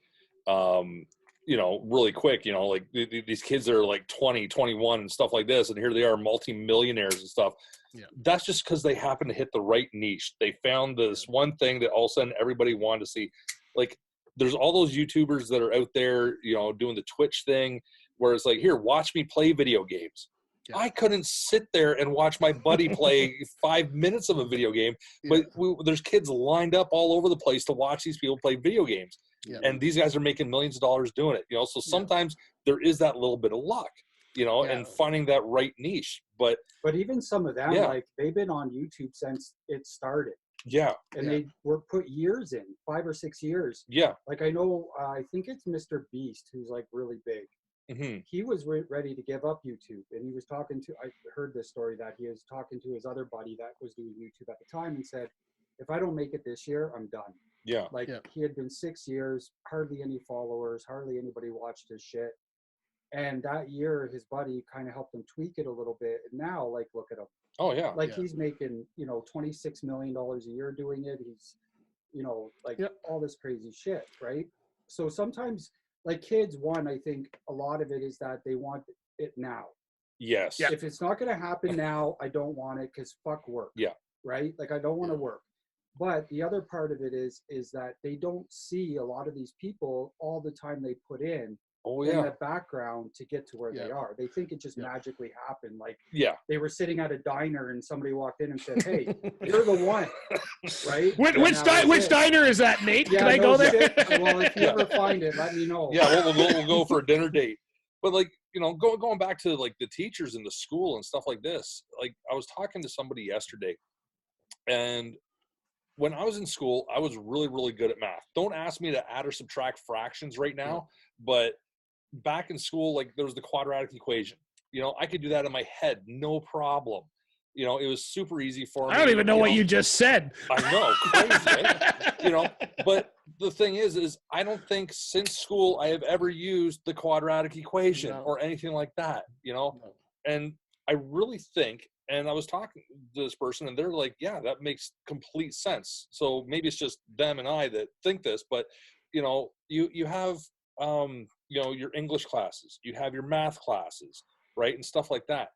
really quick, like these kids that are like 20, 21 and stuff like this, and here they are, multi-millionaires and stuff. Yeah. That's just because they happen to hit the right niche. They found this one thing that all of a sudden everybody wanted to see. Like, there's all those YouTubers that are out there, doing the Twitch thing, where it's like, here, watch me play video games. Yeah. I couldn't sit there and watch my buddy play 5 minutes of a video game, but there's kids lined up all over the place to watch these people play video games. Yeah. And these guys are making millions of dollars doing it. So sometimes there is that little bit of luck, and finding that right niche. But even some of them, like, they've been on YouTube since it started. Yeah. And they were put years in, 5 or 6 years. Yeah. Like, I know, I think it's Mr. Beast, who's like really big. Mm-hmm. He was ready to give up YouTube, and he was talking to, I heard this story that he was talking to his other buddy that was doing YouTube at the time, and said, if I don't make it this year, I'm done. Yeah. Like, he had been 6 years, hardly any followers, hardly anybody watched his shit. And that year, his buddy kind of helped him tweak it a little bit. And now, like, look at him. Oh, yeah. Like, he's making, $26 million a year doing it. He's, all this crazy shit, right? So sometimes, like, kids, I think a lot of it is that they want it now. Yes. If it's not going to happen now, I don't want it, because fuck work. Yeah. Right? Like, I don't want to work. But the other part of it is that they don't see a lot of these people all the time they put in the background to get to where they are. They think it just magically happened. Like, they were sitting at a diner and somebody walked in and said, hey, you're the one, right? Which diner is that, Nate? Can I go there? Well, if you ever find it, let me know. Yeah, we'll go for a dinner date. But, like, going back to, like, the teachers in the school and stuff like this, like, I was talking to somebody yesterday, and when I was in school, I was really, really good at math. Don't ask me to add or subtract fractions right now, but back in school, like, there was the quadratic equation. I could do that in my head, no problem. It was super easy for me. I don't even know what you just said. I know, crazy, right? But the thing is I don't think since school I have ever used the quadratic equation or anything like that, And I really think, and I was talking to this person, and they're like, yeah, that makes complete sense. So maybe it's just them and I that think this, but, you have, your English classes, you have your math classes, right? And stuff like that.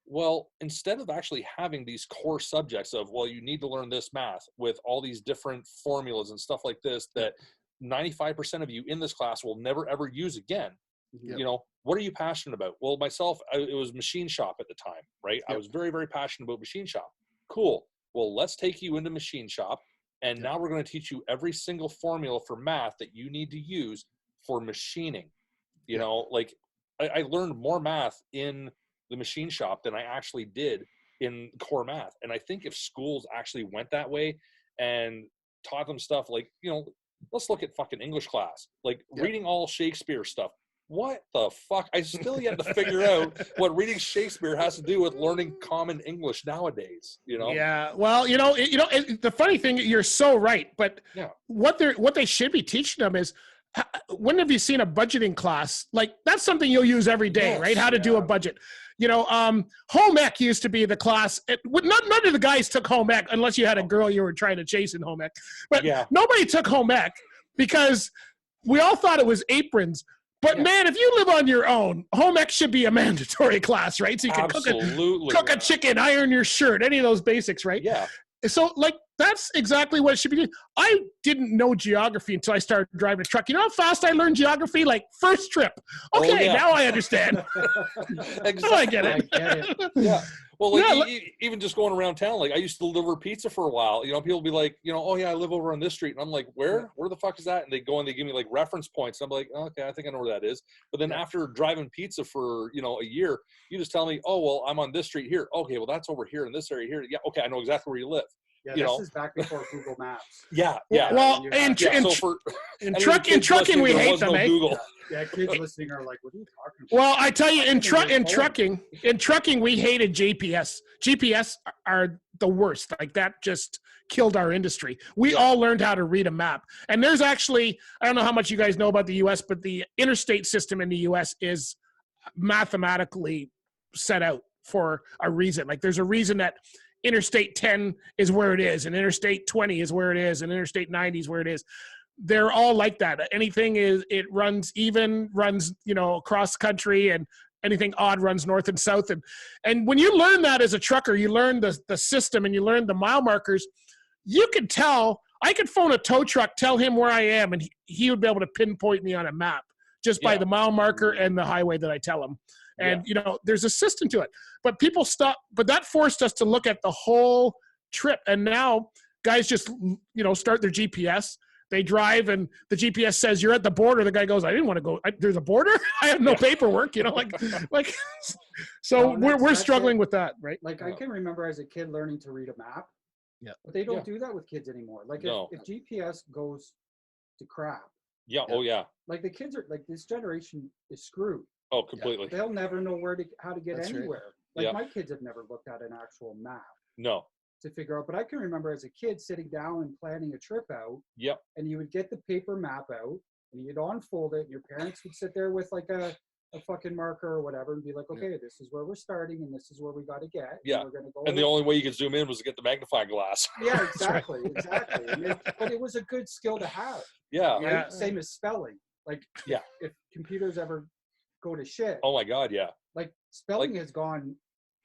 Well, instead of actually having these core subjects of, well, you need to learn this math with all these different formulas and stuff like this that 95% of you in this class will never, ever use again. Yep. What are you passionate about? Well, myself, it was machine shop at the time, right? Yep. I was very, very passionate about machine shop. Cool. Well, let's take you into machine shop. And now we're going to teach you every single formula for math that you need to use for machining. Like, I learned more math in the machine shop than I actually did in core math. And I think if schools actually went that way and taught them stuff like, let's look at fucking English class, like reading all Shakespeare stuff. What the fuck? I still yet to figure out what reading Shakespeare has to do with learning common English nowadays. Yeah. Well, the funny thing, you're so right. But what they should be teaching them is, when have you seen a budgeting class? Like, that's something you'll use every day, right? How to do a budget. Home ec used to be the class. None of the guys took home ec unless you had a girl you were trying to chase in home ec. But nobody took home ec because we all thought it was aprons. But man, if you live on your own, home ec should be a mandatory class, right? So you can cook a chicken, iron your shirt, any of those basics, right? Yeah. So like, that's exactly what it should be doing. I didn't know geography until I started driving a truck. You know how fast I learned geography? Like, first trip. Okay, now I understand. Exactly. Now I get it. Yeah. Well, even just going around town, like I used to deliver pizza for a while. People be like, oh yeah, I live over on this street, and I'm like, where the fuck is that? And they go and they give me like reference points. And I'm like, okay, I think I know where that is. But then after driving pizza for a year, you just tell me, oh well, I'm on this street here. Okay, well that's over here in this area here. Yeah, okay, I know exactly where you live. Yeah, this is back before Google Maps. Yeah. Well, in trucking, we hate them, eh? Google. Yeah, kids listening are like, what are you talking about? Well, I tell you, in trucking, we hated GPS. GPS are the worst. Like, that just killed our industry. We all learned how to read a map. And there's actually, I don't know how much you guys know about the U.S., but the interstate system in the U.S. is mathematically set out for a reason. Like, there's a reason that Interstate 10 is where it is, and Interstate 20 is where it is, and Interstate 90 is where it is. They're all like that. Anything it runs even, runs, across the country, and anything odd runs north and south. And when you learn that as a trucker, you learn the system and you learn the mile markers. You could tell, I could phone a tow truck, tell him where I am, and he would be able to pinpoint me on a map just by the mile marker and the highway that I tell him. And, there's a system to it. But people but that forced us to look at the whole trip. And now guys just, start their GPS. They drive and the GPS says you're at the border. The guy goes, I didn't want to go. There's a border? I have no paperwork, so we're struggling with that, right? Like, I can remember as a kid learning to read a map. Yeah. But they don't do that with kids anymore. Like, if GPS goes to crap. Yeah. Oh yeah. Like, the kids are like, this generation is screwed. Oh, completely. They'll never know how to get anywhere. Right. Like, my kids have never looked at an actual map. No. To figure out, but I can remember as a kid sitting down and planning a trip out. Yep. And you would get the paper map out and you'd unfold it, and your parents would sit there with like a fucking marker or whatever and be like, okay, this is where we're starting and this is where we got to get. Yeah. And we're gonna go. And the only way you could zoom in was to get the magnifying glass. Yeah, exactly. But it was a good skill to have. Yeah. Right? Yeah. Same as spelling. Like, if computers ever go to shit. Oh my God, yeah. Like, spelling has gone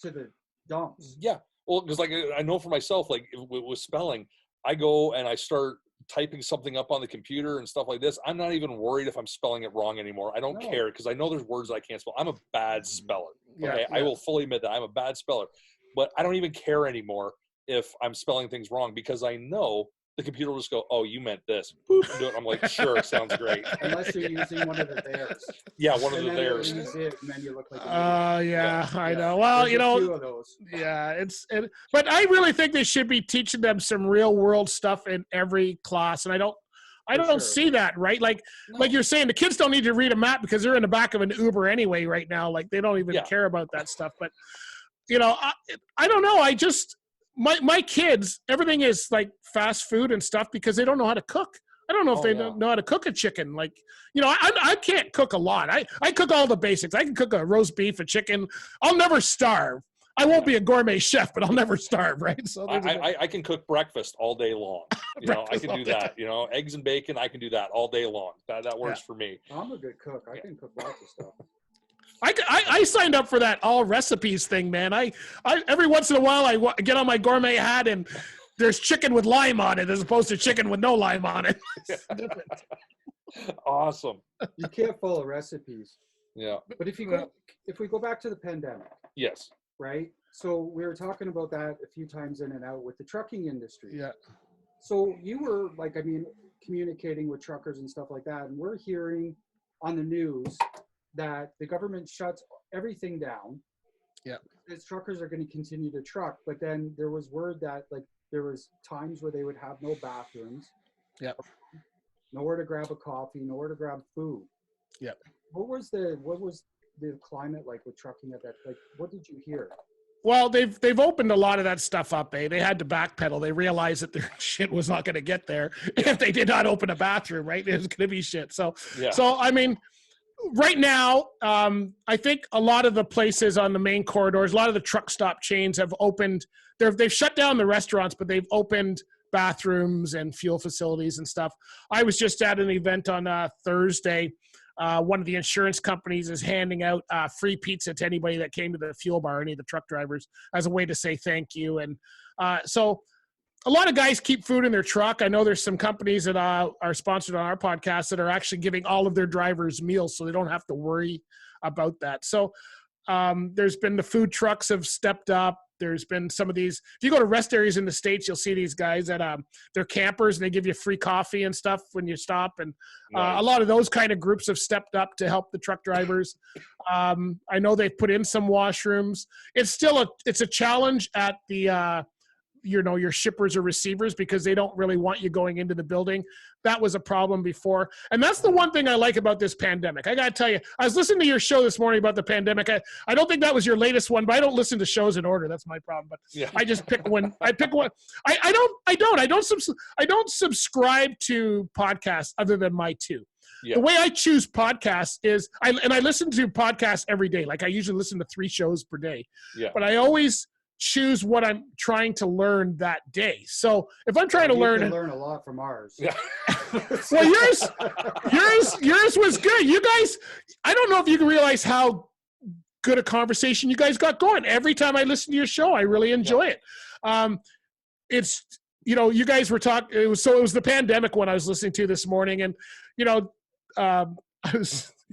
to the dumps. Yeah. Well, because like I know for myself, like with spelling, I go and I start typing something up on the computer and stuff like this. I'm not even worried if I'm spelling it wrong anymore. I don't care because I know there's words I can't spell. I'm a bad speller. Okay, I will fully admit that I'm a bad speller, but I don't even care anymore if I'm spelling things wrong because I know the computer will just go, oh, you meant this. Boop, and do it. I'm like, sure, sounds great. Unless you're using one of the theirs. Yeah, one of the theirs. And then you look like I know. Well, There's a few of those. Yeah, but I really think they should be teaching them some real world stuff in every class. And I don't see that, right? Like you're saying, the kids don't need to read a map because they're in the back of an Uber anyway right now. Like, they don't even care about that stuff. But, I don't know. My kids, everything is like fast food and stuff because they don't know how to cook. I don't know if they don't know how to cook a chicken. Like, I can't cook a lot. I cook all the basics. I can cook a roast beef, a chicken. I'll never starve. I won't be a gourmet chef, but I'll never starve, right? So I can cook breakfast all day long. I can do that. Eggs and bacon, I can do that all day long. That works for me. I'm a good cook. I can cook lots of stuff. I signed up for that all recipes thing, man. I every once in a while I get on my gourmet hat and there's chicken with lime on it as opposed to chicken with no lime on it. Awesome. You can't follow recipes. Yeah. But if we go back to the pandemic. Yes. Right. So we were talking about that a few times in and out with the trucking industry. Yeah. So you were communicating with truckers and stuff like that, and we're hearing on the news that the government shuts everything down. Yeah. As truckers are going to continue to truck, but then there was word that like there was times where they would have no bathrooms, Yep. nowhere to grab a coffee, nowhere to grab food. Yep. What was the climate like with trucking at that? Like, what did you hear? Well, they've opened a lot of that stuff up. They had to backpedal. They realized that their shit was not going to get there if they did not open a bathroom. Right, it was going to be shit. So I mean, right now, I think a lot of the places on the main corridors, a lot of the truck stop chains have opened. They've shut down the restaurants, but they've opened bathrooms and fuel facilities and stuff. I was just at an event on Thursday. One of the insurance companies is handing out free pizza to anybody that came to the fuel bar, any of the truck drivers, as a way to say thank you. And so a lot of guys keep food in their truck. I know there's some companies that are sponsored on our podcast that are actually giving all of their drivers meals so they don't have to worry about that. So there's been the food trucks have stepped up. There's been some of these. If you go to rest areas in the States, you'll see these guys that they're campers and they give you free coffee and stuff when you stop. And a lot of those kind of groups have stepped up to help the truck drivers. I know they've put in some washrooms. It's still it's a challenge at the your shippers or receivers because they don't really want you going into the building. That was a problem before. And that's the one thing I like about this pandemic. I got to tell you, I was listening to your show this morning about the pandemic. I don't think that was your latest one, but I don't listen to shows in order. That's my problem. But I just pick one. I pick one. I don't subscribe to podcasts other than my two. Yeah. The way I choose podcasts is I listen to podcasts every day. Like I usually listen to 3 shows per day. Yeah. But I always choose what I'm trying to learn that day. So if I'm trying to learn a lot from ours. Yeah. Well, yours was good. You guys, I don't know if you can realize how good a conversation you guys got going. Every time I listen to your show, I really enjoy it. It's, you guys were talking, it was the pandemic one I was listening to this morning, and you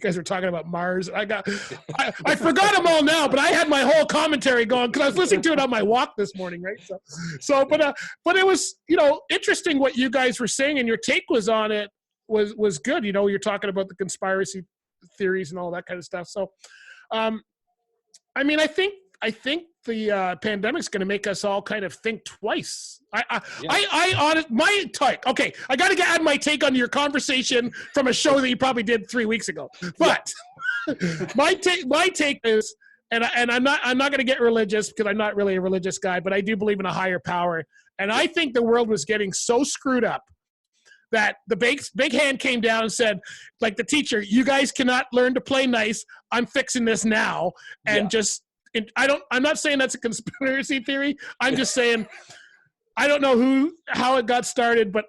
guys were talking about Mars. I forgot them all now, but I had my whole commentary going because I was listening to it on my walk this morning, right? But it was, interesting what you guys were saying, and your take was on it was good. You're talking about the conspiracy theories and all that kind of stuff. So, I mean, I think the pandemic's going to make us all kind of think twice. My take. Okay, I got to add my take on your conversation from a show that you probably did 3 weeks ago. But my take is, and I'm not going to get religious because I'm not really a religious guy, but I do believe in a higher power. And I think the world was getting so screwed up that the big hand came down and said, like the teacher, you guys cannot learn to play nice. I'm fixing this now, and I'm not saying that's a conspiracy theory. I'm just saying I don't know how it got started, but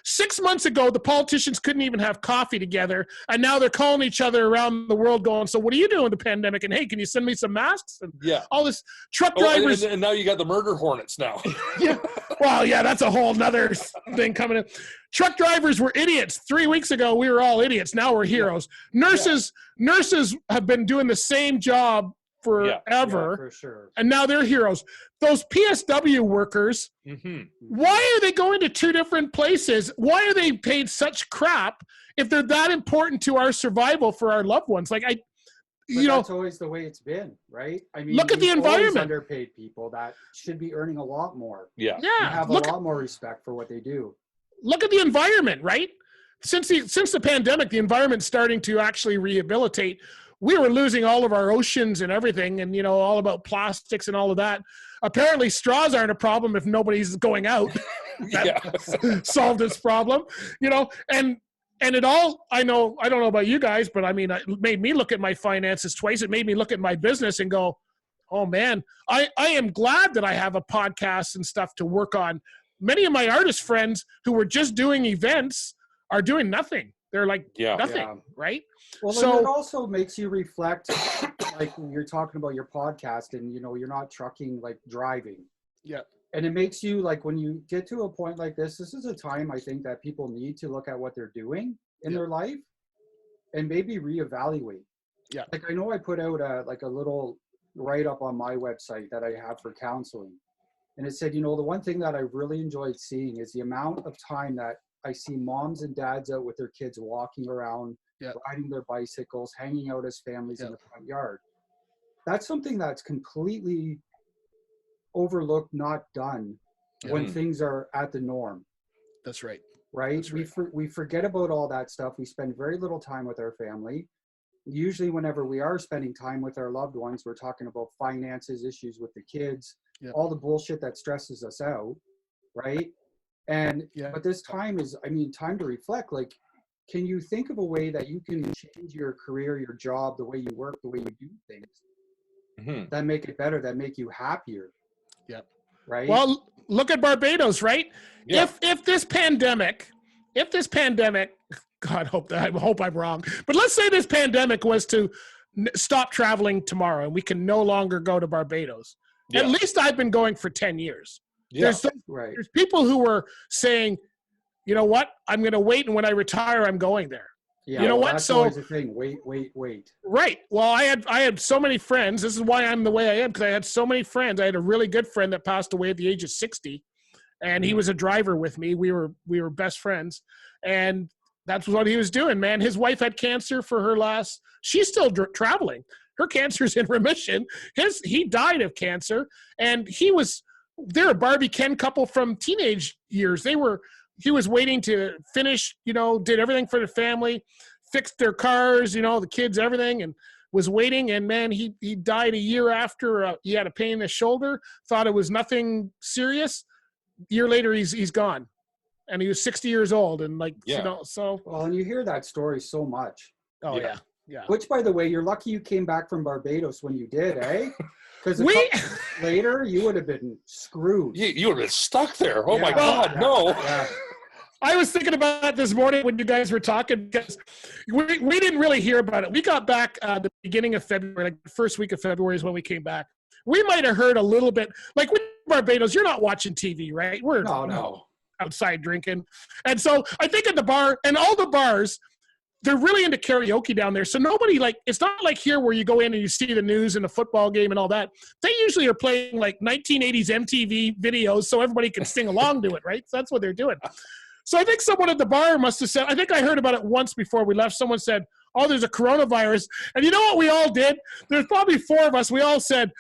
6 months ago, the politicians couldn't even have coffee together, and now they're calling each other around the world going, so what are you doing with the pandemic? And hey, can you send me some masks? And all this truck drivers. And now you got the murder hornets now. Well, that's a whole nother thing coming in. Truck drivers were idiots. 3 weeks ago, we were all idiots. Now we're heroes. Nurses have been doing the same job forever, for sure. And now they're heroes. Those PSW workers, why are they going to 2 different places? Why are they paid such crap if they're that important to our survival for our loved ones? Like that's always the way it's been, right? I mean, look at the environment. Underpaid people that should be earning a lot more. Yeah. Have a lot more respect for what they do. Look at the environment, right? Since the pandemic, the environment's starting to actually rehabilitate. We were losing all of our oceans and everything, and all about plastics and all of that. Apparently, straws aren't a problem if nobody's going out. That solved this problem, And it all, I don't know about you guys, but I mean, it made me look at my finances twice. It made me look at my business and go, oh man, I am glad that I have a podcast and stuff to work on. Many of my artist friends who were just doing events are doing nothing. They're like nothing, right? Well, so it also makes you reflect, like you're talking about your podcast, and you're not trucking, like driving. Yeah. And it makes you, like, when you get to a point like this is a time I think that people need to look at what they're doing in their life and maybe reevaluate. Yeah. Like I know I put out a little write-up on my website that I have for counseling. And it said, the one thing that I really enjoyed seeing is the amount of time that I see moms and dads out with their kids walking around, riding their bicycles, hanging out as families in the front yard. That's something that's completely overlooked, not done when Mhm. things are at the norm, That's right. right? That's right. We forget about all that stuff. We spend very little time with our family. Usually whenever we are spending time with our loved ones, we're talking about finances, issues with the kids, Yep. all the bullshit that stresses us out, right? And Yeah. but this time is, I mean, time to reflect. Like, can you think of a way that you can change your career, your job, the way you work, the way you do things Mhm. that make it better, that make you happier, Yep. right? Well, look at Barbados, right? Yeah. If this pandemic, God, I hope I'm wrong, but let's say this pandemic was to stop traveling tomorrow and we can no longer go to Barbados. Yeah. At least I've been going for 10 years. Yeah. Right. There's people who were saying, you know what, I'm going to wait, and when I retire, I'm going there. Yeah. You know well, what? That's So- always the thing. Wait. Right. Well, I had so many friends. This is why I'm the way I am, because I had so many friends. I had a really good friend that passed away at the age of 60, and he was a driver with me. We were best friends, and that's what he was doing, man. His wife had cancer for her last. She's still traveling. Her cancer's in remission. He died of cancer, and they're a Barbie Ken couple from teenage years. He was waiting to finish, did everything for the family, fixed their cars, the kids, everything, and was waiting. And man, he died a year after he had a pain in his shoulder, thought it was nothing serious. A year later, he's gone. And he was 60 years old. And so. Well, and you hear that story so much. Oh, yeah. Yeah. Which, by the way, you're lucky you came back from Barbados when you did, eh? Because later, you would have been screwed. You would have been stuck there. Oh, Yeah. my God, no. Yeah. I was thinking about that this morning when you guys were talking, because we didn't really hear about it. We got back the beginning of February, like the first week of February is when we came back. We might have heard a little bit, like with Barbados, you're not watching TV, right? We're No. outside drinking. And so I think at the bar, and all the bars, they're really into karaoke down there. So nobody, it's not like here where you go in and you see the news and the football game and all that. They usually are playing like 1980s MTV videos so everybody can sing along to it, right? So that's what they're doing. So I think someone at the bar must have said, I think I heard about it once before we left. Someone said, oh, there's a coronavirus. And you know what we all did? There's probably 4 of us. We all said,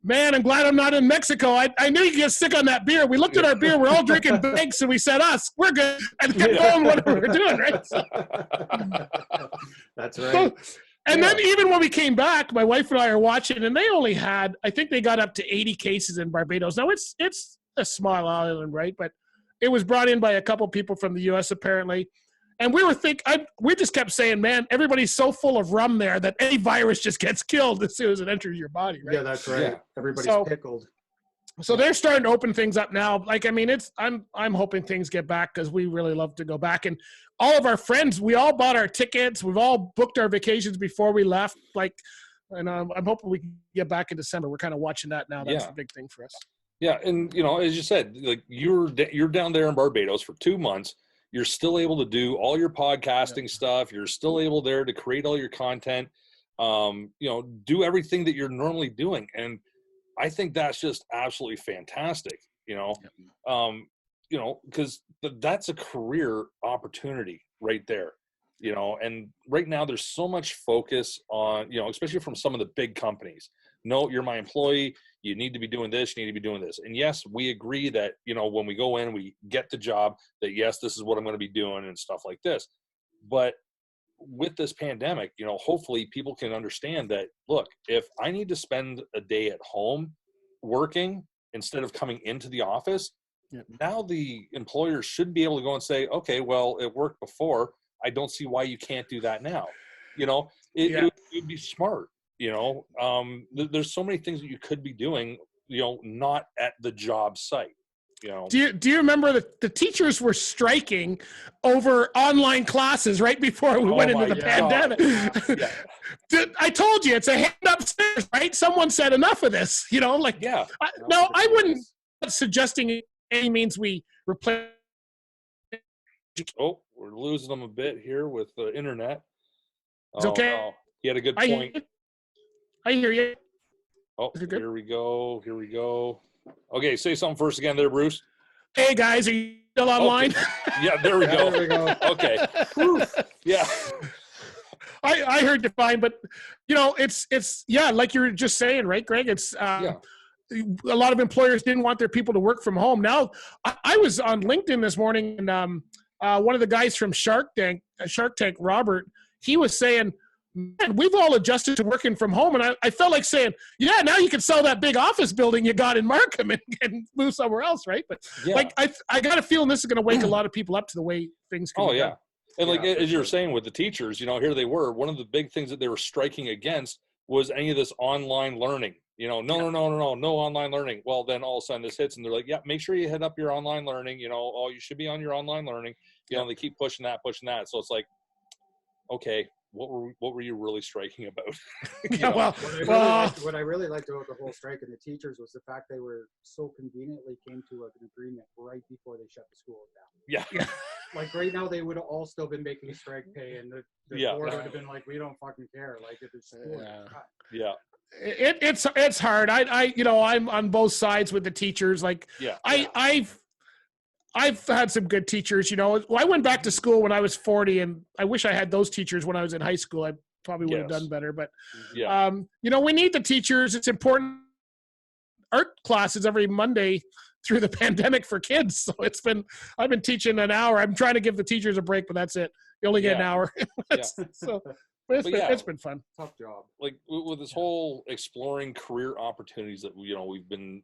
man, I'm glad I'm not in Mexico. I knew you get sick on that beer. We looked at our beer. We're all drinking Banks, and we said, we're good. And kept going whatever we're doing, right? That's right. And then even when we came back, my wife and I are watching, and they only had, I think they got up to 80 cases in Barbados. Now, it's a small island, right? But it was brought in by a couple people from the U.S. apparently. And we just kept saying, man, everybody's so full of rum there that any virus just gets killed as soon as it enters your body, right? Yeah, that's right. Yeah. Everybody's pickled. So they're starting to open things up now. I'm hoping things get back, because we really love to go back. And all of our friends, we all bought our tickets. We've all booked our vacations before we left. And I'm hoping we can get back in December. We're kind of watching that now. That's the big thing for us. Yeah, and as you said, like you're down there in Barbados for 2 months. You're still able to do all your podcasting stuff. You're still able there to create all your content. Do everything that you're normally doing, and I think that's just absolutely fantastic. Because that's a career opportunity right there. And right now there's so much focus on especially from some of the big companies. No, you're my employee. You need to be doing this. You need to be doing this. And yes, we agree that, when we go in, we get the job that, yes, this is what I'm going to be doing and stuff like this. But with this pandemic, hopefully people can understand that, look, if I need to spend a day at home working instead of coming into the office, now the employer should be able to go and say, okay, well, it worked before. I don't see why you can't do that now. It would be smart. There's so many things that you could be doing, not at the job site. Do you remember that the teachers were striking over online classes right before we went into the pandemic? Yeah. I told you, it's a hand upstairs, right? Someone said enough of this, I wouldn't suggesting any means we replace. Oh, we're losing them a bit here with the internet. It's okay. No. He had a good point. I hear you. Oh, here we go. Okay, say something first again there, Bruce. Hey, guys, are you still online? Okay. Yeah, there we go. There we go. Okay. Yeah. I heard you fine, but, it's like you were just saying, right, Greg? It's a lot of employers didn't want their people to work from home. Now, I was on LinkedIn this morning, and one of the guys from Shark Tank, Robert, he was saying, man, we've all adjusted to working from home. And I felt like saying, yeah, now you can sell that big office building you got in Markham and move somewhere else, right? But like, I got a feeling this is going to wake a lot of people up to the way things can be done. And like, as you were saying with the teachers, here they were, one of the big things that they were striking against was any of this online learning. No online learning. Well, then all of a sudden this hits and they're like, yeah, make sure you hit up your online learning, you should be on your online learning. They keep pushing that. So it's like, okay, what were you really striking about? What I really liked about the whole strike and the teachers was the fact they were so conveniently came to an agreement right before they shut the schools down. Yeah. Like right now, they would have all still been making strike pay, and the board would have been like, "We don't fucking care." Like if it's school, it's hard. I'm on both sides with the teachers. Like, I've had some good teachers. I went back to school when I was 40, and I wish I had those teachers when I was in high school. I probably would have done better. But we need the teachers. It's important. Art classes every Monday through the pandemic for kids. So I've been teaching an hour. I'm trying to give the teachers a break, but that's it. You only get an hour. So it's been fun. Tough job. Like with this whole exploring career opportunities that we've been,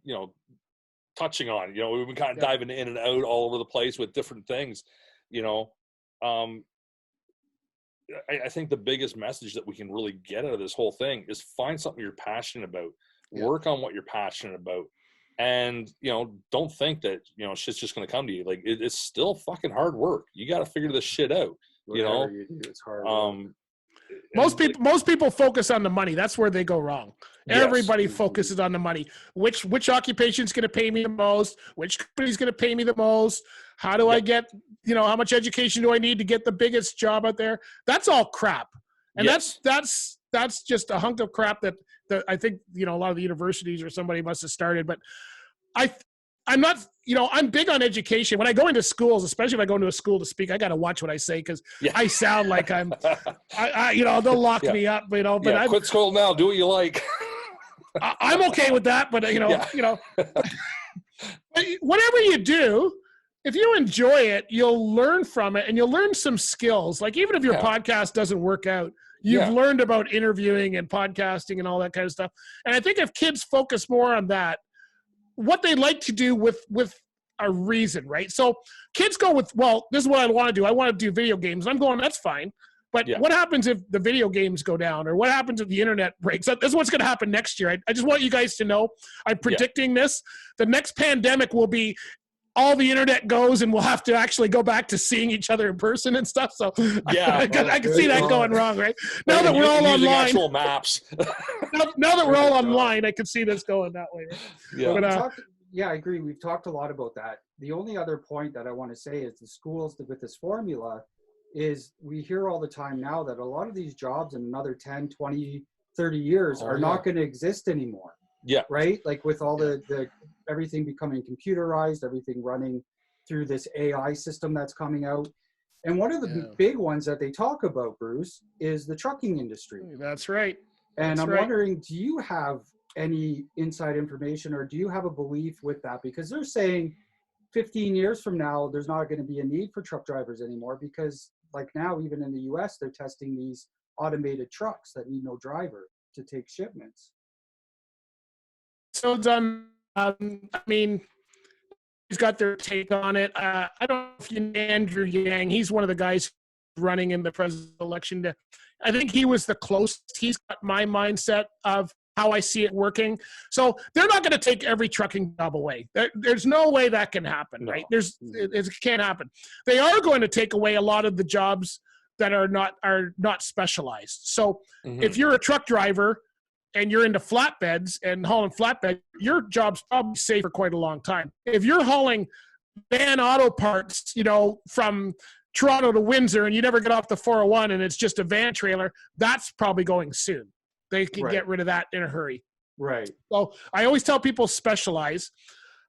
touching on, we've been kind of diving in and out all over the place with different things, I think the biggest message that we can really get out of this whole thing is find something you're passionate about, work on what you're passionate about. And, don't think that, shit's just going to come to you. Like it's still fucking hard work. You got to figure this shit out. Whatever you do, it's hard work. Most people focus on the money. That's where they go wrong. Everybody focuses on the money. Which occupation is going to pay me the most? Which company is going to pay me the most? How do I get, how much education do I need to get the biggest job out there? That's all crap. And that's just a hunk of crap that I think, a lot of the universities or somebody must have started. But I'm not, I'm big on education. When I go into schools, especially if I go into a school to speak, I got to watch what I say because I sound like they'll lock me up, but quit school now, do what you like. I'm okay with that, but whatever you do, if you enjoy it, you'll learn from it and you'll learn some skills. Like even if your podcast doesn't work out, you've learned about interviewing and podcasting and all that kind of stuff. And I think if kids focus more on that, what they like to do with a reason, right? So kids go with, well, this is what I want to do. I want to do video games. I'm going, that's fine. But what happens if the video games go down, or what happens if the internet breaks? This is what's going to happen next year. I just want you guys to know, I'm predicting this. The next pandemic will be all the internet goes and we'll have to actually go back to seeing each other in person and stuff. So I can see that going wrong, right? Now that we're all online. Actual maps. now that we're all online, I can see this going that way. Right? I agree. We've talked a lot about that. The only other point that I want to say is the schools with this formula is we hear all the time now that a lot of these jobs in another 10, 20, 30 years are not going to exist anymore. Yeah. Right? Like with all the everything becoming computerized, everything running through this AI system that's coming out. And one of the big ones that they talk about, Bruce, is the trucking industry. That's right. And I'm wondering, do you have any inside information or do you have a belief with that? Because they're saying 15 years from now, there's not going to be a need for truck drivers anymore because like now, even in the US, they're testing these automated trucks that need no driver to take shipments. So done. I mean, he's got their take on it. I don't know if you know Andrew Yang. He's one of the guys running in the presidential election. I think he was the closest. He's got my mindset of how I see it working. So they're not going to take every trucking job away. There's no way that can happen, right? It can't happen. They are going to take away a lot of the jobs that are not specialized. So if you're a truck driver and you're into flatbeds and hauling flatbed, your job's probably safe for quite a long time. If you're hauling van auto parts, from Toronto to Windsor and you never get off the 401 and it's just a van trailer, that's probably going soon. They can get rid of that in a hurry. Right. So I always tell people specialize.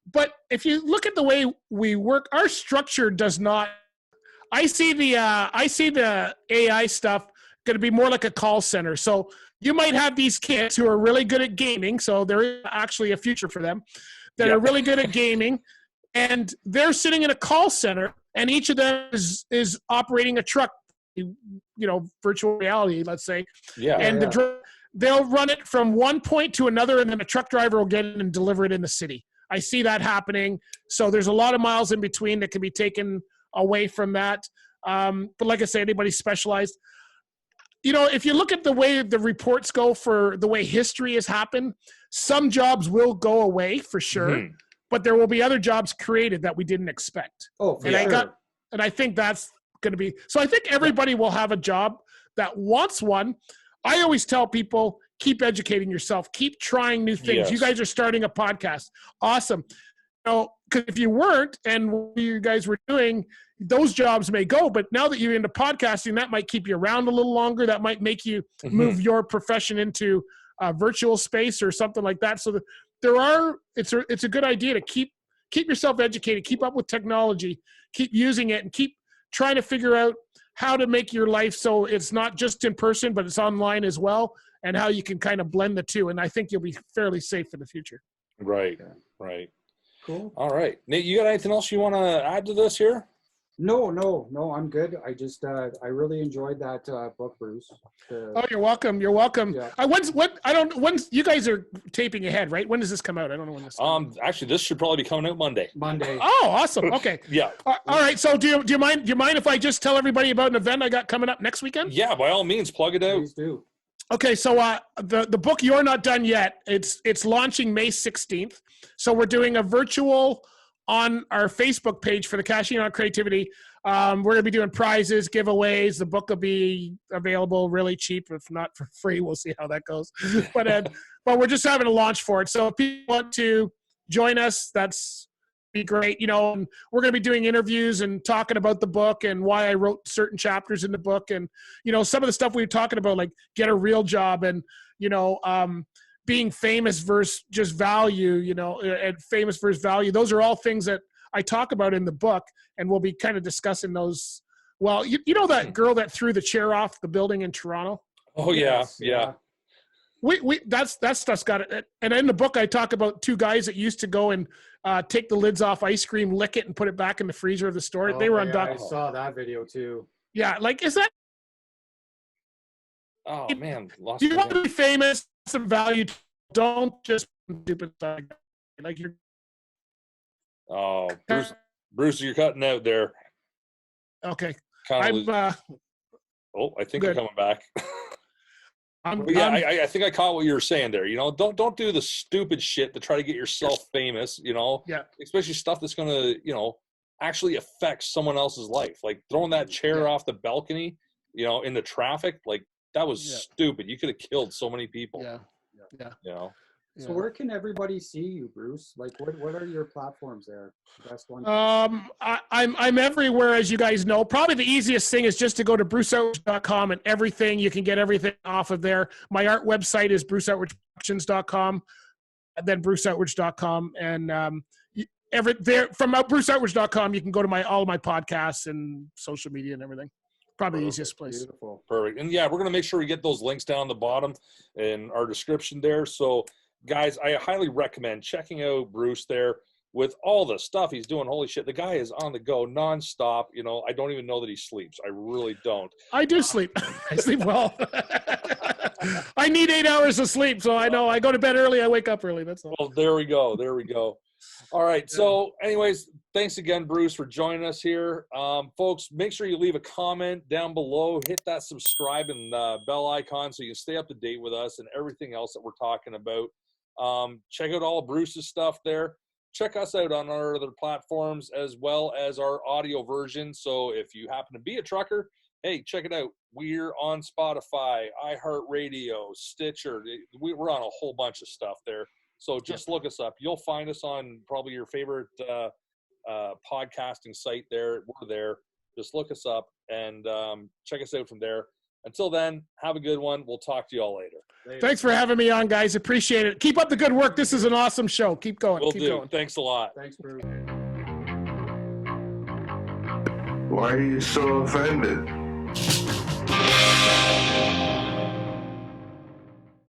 But if you look at the way we work, our structure does not. I see the AI stuff going to be more like a call center. So you might have these kids who are really good at gaming, so there is actually a future for them, that are really good at gaming, and they're sitting in a call center, and each of them is operating a truck, virtual reality, let's say. Yeah. And they'll run it from one point to another, and then a truck driver will get it and deliver it in the city. I see that happening. So there's a lot of miles in between that can be taken away from that. But like I say, anybody specialized. If you look at the way the reports go for the way history has happened, some jobs will go away for sure, but there will be other jobs created that we didn't expect. Oh, for sure. And I think that's going to be, so I think everybody will have a job that wants one. I always tell people, keep educating yourself, keep trying new things. Yes. You guys are starting a podcast. Awesome. Because if you weren't, and what you guys were doing, those jobs may go, but now that you're into podcasting, that might keep you around a little longer. That might make you move your profession into a virtual space or something like that. So it's a good idea to keep yourself educated, keep up with technology, keep using it, and keep trying to figure out how to make your life so it's not just in person, but it's online as well, and how you can kind of blend the two. And I think you'll be fairly safe in the future. Right. Cool. All right. Nate, you got anything else you want to add to this here? No, I'm good. I just, I really enjoyed that book, Bruce. Oh, you're welcome. You're welcome. Yeah. When's you guys are taping ahead, right? When does this come out? I don't know when this. Actually, this should probably be coming out Monday. Oh, awesome. Okay. Yeah. All right. So do you mind if I just tell everybody about an event I got coming up next weekend? Yeah, by all means, plug it out. Please do. Okay, so the book You're Not Done Yet, it's launching May 16th. So we're doing a virtual on our Facebook page for the Cashing on Creativity. We're going to be doing prizes, giveaways. The book will be available really cheap, if not for free. We'll see how that goes. But we're just having a launch for it. So if people want to join us, that's be great. And we're going to be doing interviews and talking about the book and why I wrote certain chapters in the book. And, some of the stuff we were talking about, like get a real job and, being famous versus just value, and famous versus value. Those are all things that I talk about in the book, and we'll be kind of discussing those. Well, you know that girl that threw the chair off the building in Toronto? Oh, Yes, yeah. We that stuff's got it. And in the book, I talk about two guys that used to go and take the lids off ice cream, lick it, and put it back in the freezer of the store. They were on I saw that video too. Yeah, like, is that? Oh man, lost. Do you want to be famous? Some value. Don't just stupid stuff like you're. Oh, Bruce, you're cutting out there. Okay, I think good. you're coming back. I think I caught what you were saying there. Don't do the stupid shit to try to get yourself famous. Yeah. Especially stuff that's gonna actually affect someone else's life, like throwing that chair off the balcony, in the traffic. Like that was stupid. You could have killed so many people. Yeah. So where can everybody see you, Bruce? Like, what are your platforms there? The best one. I'm everywhere, as you guys know. Probably the easiest thing is just to go to bruceoutridge.com, and everything, you can get everything off of there. My art website is bruceoutridgeproductions.com, and then bruceoutridge.com, and from bruceoutridge.com you can go to all of my podcasts and social media and everything. Probably the easiest place. Beautiful. Perfect. And we're going to make sure we get those links down the bottom in our description there. So guys, I highly recommend checking out Bruce there with all the stuff he's doing. Holy shit. The guy is on the go nonstop. I don't even know that he sleeps. I really don't. I do sleep. I sleep well. I need 8 hours of sleep. So I know I go to bed early. I wake up early. That's all. Well, there we go. All right. So anyways, thanks again, Bruce, for joining us here. Folks, make sure you leave a comment down below. Hit that subscribe and bell icon so you can stay up to date with us and everything else that we're talking about. Check out all of Bruce's stuff there. Check us out on our other platforms as well as our audio version. So if you happen to be a trucker, hey, check it out. We're on Spotify, iHeartRadio, Stitcher. We're on a whole bunch of stuff there. So just look us up. You'll find us on probably your favorite podcasting site there. We're there. Just look us up and check us out from there. Until then, have a good one. We'll talk to you all later. Thanks for having me on, guys. Appreciate it. Keep up the good work. This is an awesome show. Keep going. Will Keep do. going. Thanks a lot. Thanks, Bruce. Why are you so offended?